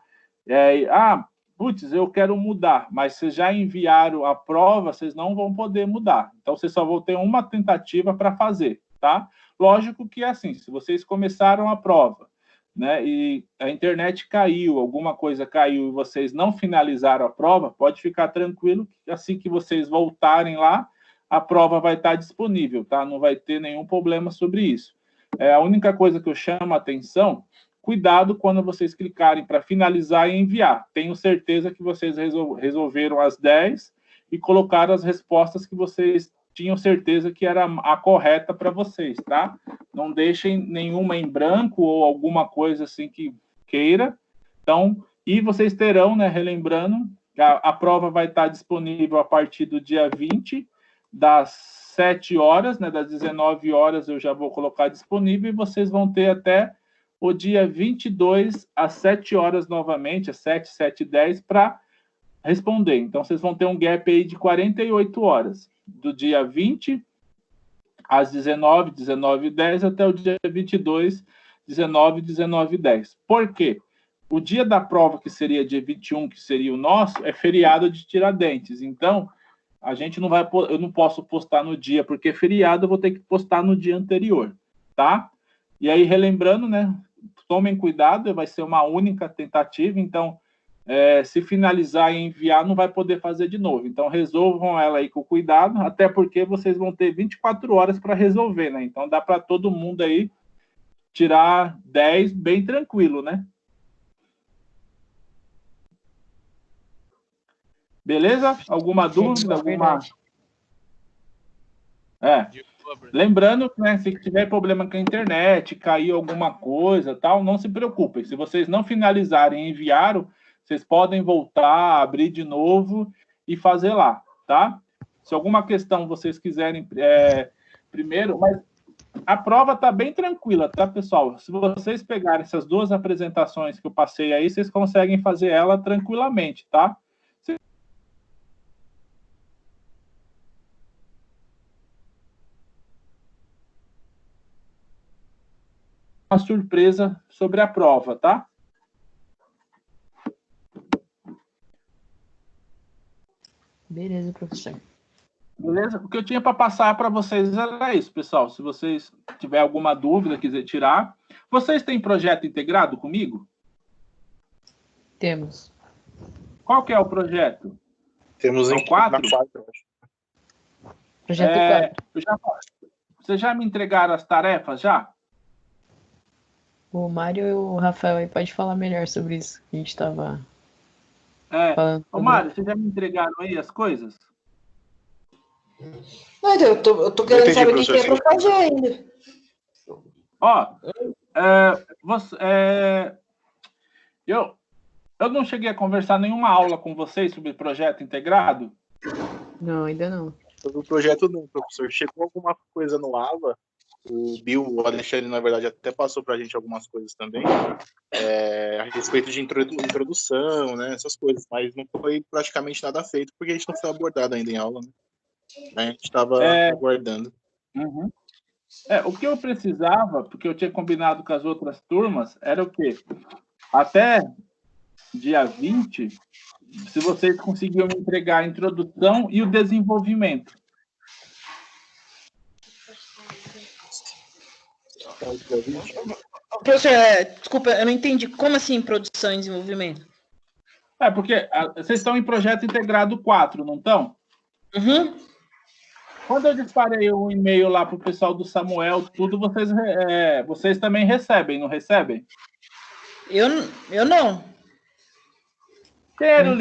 putz, eu quero mudar, mas vocês já enviaram a prova, vocês não vão poder mudar. Então, vocês só vão ter uma tentativa para fazer, tá? Lógico que é assim, se vocês começaram a prova, né, e a internet caiu, alguma coisa caiu e vocês não finalizaram a prova, pode ficar tranquilo que assim que vocês voltarem lá, a prova vai estar disponível, tá? Não vai ter nenhum problema sobre isso. A única coisa que eu chamo a atenção, cuidado quando vocês clicarem para finalizar e enviar. Tenho certeza que vocês resolveram as 10 e colocaram as respostas que vocês tinham certeza que era a correta para vocês, tá? Não deixem nenhuma em branco ou alguma coisa assim que queira. Então, e vocês terão, né, relembrando, a prova vai estar disponível a partir do dia 20, das 7 horas, né, das 19 horas eu já vou colocar disponível, e vocês vão ter até o dia 22, às 7 horas novamente, às 7, 7h10, para responder. Então, vocês vão ter um gap aí de 48 horas, do dia 20 às 19, 19h10, até o dia 22, 19, 19h10. Por quê? O dia da prova, que seria dia 21, que seria o nosso, é feriado de Tiradentes. Então, a gente não vai, eu não posso postar no dia, porque é feriado, eu vou ter que postar no dia anterior, tá? E aí, relembrando, né, tomem cuidado, vai ser uma única tentativa, então, se finalizar e enviar, não vai poder fazer de novo. Então, resolvam ela aí com cuidado, até porque vocês vão ter 24 horas para resolver, né? Então, dá para todo mundo aí tirar 10 bem tranquilo, né? Beleza? Alguma dúvida? Alguma... Boa, professor. Lembrando que, né, se tiver problema com a internet, cair alguma coisa, tal, não se preocupem. Se vocês não finalizarem e enviaram, vocês podem voltar, abrir de novo e fazer lá, tá? Se alguma questão vocês quiserem primeiro, mas a prova está bem tranquila, tá, pessoal? Se vocês pegarem essas duas apresentações que eu passei aí, vocês conseguem fazer ela tranquilamente, tá? Uma surpresa sobre a prova, tá? Beleza, professor. Beleza? O que eu tinha para passar para vocês era isso, pessoal. Se vocês tiverem alguma dúvida, quiser tirar. Vocês têm projeto integrado comigo? Temos. Qual que é o projeto? Temos São 4? Projeto 4. Vocês já me entregaram as tarefas, já? O Mário e o Rafael aí pode falar melhor sobre isso. A gente estava falando. Ô, Mário, vocês já me entregaram aí as coisas? Não, então, eu tô querendo saber o que é pra fazer ainda. Ó, eu não cheguei a conversar nenhuma aula com vocês sobre projeto integrado? Não, ainda não. Sobre o projeto não, professor. Chegou alguma coisa no AVA, o Bill, o Alexandre, na verdade, até passou para a gente algumas coisas também, a respeito de introdução, né, essas coisas, mas não foi praticamente nada feito, porque a gente não foi abordado ainda em aula, né? A gente estava aguardando. Uhum. O que eu precisava, porque eu tinha combinado com as outras turmas, era o quê? Até dia 20, se vocês conseguiam me entregar a introdução e o desenvolvimento. Professor, desculpa, eu não entendi. Como assim produção e desenvolvimento? Porque vocês estão em projeto integrado 4, não estão? Uhum. Quando eu disparei um e-mail lá para o pessoal do Samuel, tudo, vocês também recebem, não recebem? Eu não. Quero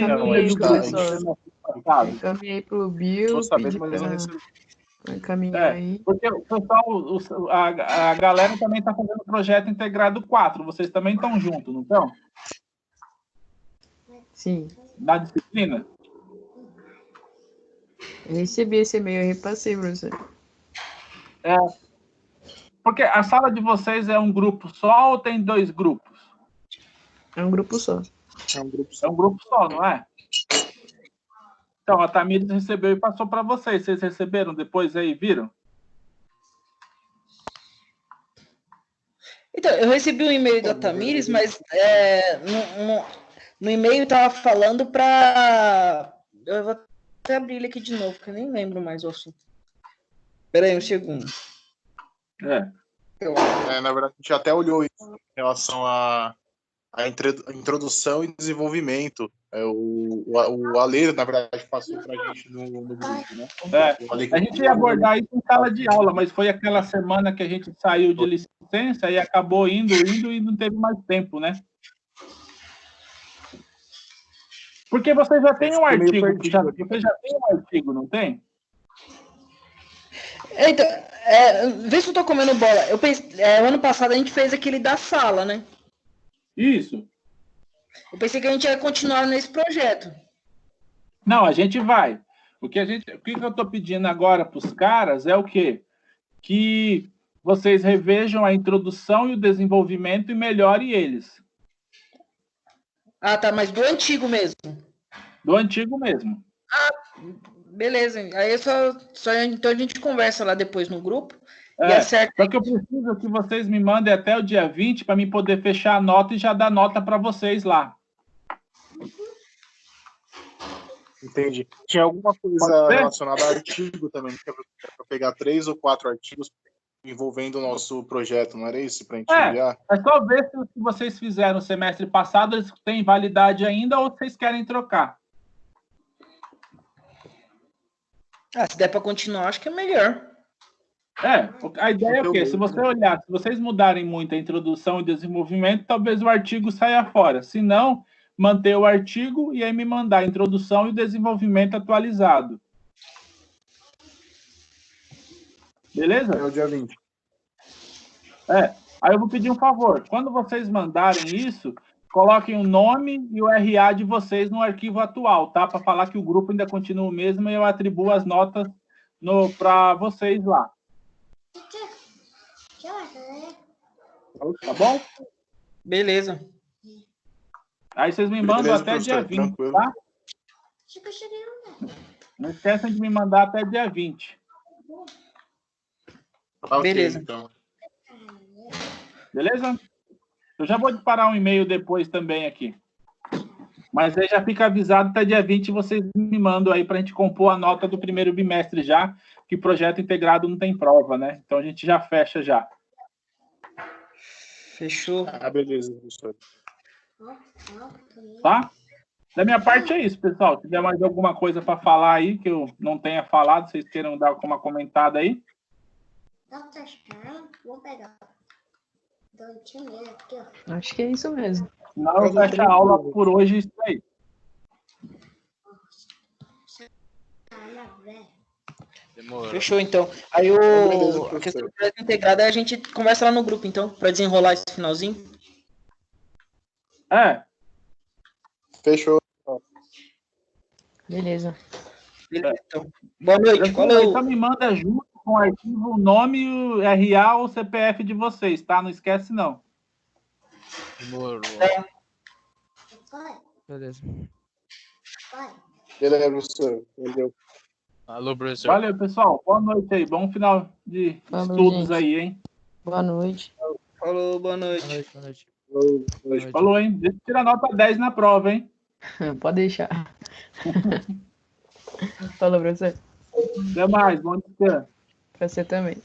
encaminhei pro Bill, pedi pra encaminhar aí. Porque o pessoal, a galera também está fazendo projeto integrado 4, vocês também estão juntos, não estão? Sim. Na disciplina? Eu recebi esse e-mail e repassei, professor. Porque a sala de vocês é um grupo só ou tem 2 grupos? É um grupo só. É um grupo só, não é? Então, a Tamires recebeu e passou para vocês. Vocês receberam depois aí, viram? Então, eu recebi um e-mail da Tamires, mas no e-mail estava falando para... Eu vou até abrir ele aqui de novo, porque eu nem lembro mais o assunto. Espera aí um segundo. Na verdade, a gente até olhou isso em relação a introdução e desenvolvimento. O Ale, na verdade, passou para a gente no grupo, né? A gente ia abordar isso em sala de aula, mas foi aquela semana que a gente saiu de licença e acabou indo e não teve mais tempo, né? Porque você já tem um artigo, você já tem um artigo, não tem? Então, vê se eu tô comendo bola. Eu pensei, o ano passado a gente fez aquele da sala, né? Isso. Eu pensei que a gente ia continuar nesse projeto. Não, a gente vai. O que eu estou pedindo agora para os caras é o quê? Que vocês revejam a introdução e o desenvolvimento e melhorem eles. Ah, tá, mas do antigo mesmo. Do antigo mesmo. Beleza. Aí então a gente conversa lá depois no grupo. Só que eu preciso que vocês me mandem até o dia 20 para mim poder fechar a nota e já dar nota para vocês lá. Entendi. Tinha alguma coisa relacionada a artigo também, para pegar 3 ou 4 artigos envolvendo o nosso projeto, não era isso? Para a gente enviar? É só ver se o que vocês fizeram no semestre passado eles têm validade ainda ou vocês querem trocar. Se der para continuar, acho que é melhor. A ideia é o quê? Se você olhar, se vocês mudarem muito a introdução e desenvolvimento, talvez o artigo saia fora. Se não, manter o artigo e aí me mandar a introdução e o desenvolvimento atualizado. Beleza? É o dia 20. Aí eu vou pedir um favor. Quando vocês mandarem isso, coloquem o nome e o RA de vocês no arquivo atual, tá? Para falar que o grupo ainda continua o mesmo e eu atribuo as notas para vocês lá. Tá bom? Beleza. Aí vocês me mandam Beleza, até dia professor, 20, tranquilo. tá? Não esqueçam de me mandar até dia 20. Tá, ok, Beleza. então. Beleza? Eu já vou disparar um e-mail depois também aqui. Mas aí já fica avisado até dia 20 vocês me mandam aí para a gente compor a nota do primeiro bimestre já, que projeto integrado não tem prova, né? Então a gente já fecha já. Fechou. Ah, beleza, professor. Tá? Da minha parte é isso, pessoal. Se tiver mais alguma coisa para falar aí que eu não tenha falado, vocês queiram dar uma comentada aí? Vou pegar. Aqui, ó. Acho que é isso mesmo. Não, eu fecho a aula por hoje, isso aí. Demorou. Fechou, então. Aí Beleza, a questão do projeto integrado a gente conversa lá no grupo, então, para desenrolar esse finalzinho. Fechou. Beleza. Beleza, então. Boa noite. Então Falou. me manda junto com o arquivo o nome, o RA ou o CPF de vocês, tá? Não esquece, não. Demorou. Beleza. Beleza, professor. Valeu. Alô, professor. Valeu, pessoal. Boa noite aí. Bom final de Falou, estudos gente. aí, hein? Boa noite. Falou, boa noite. Boa noite, boa noite. Falou. Boa noite. Falou, hein? Deixa eu tirar nota 10 na prova, hein? Pode deixar. Falou, professor. Até mais. Bom descanso. Pra você também.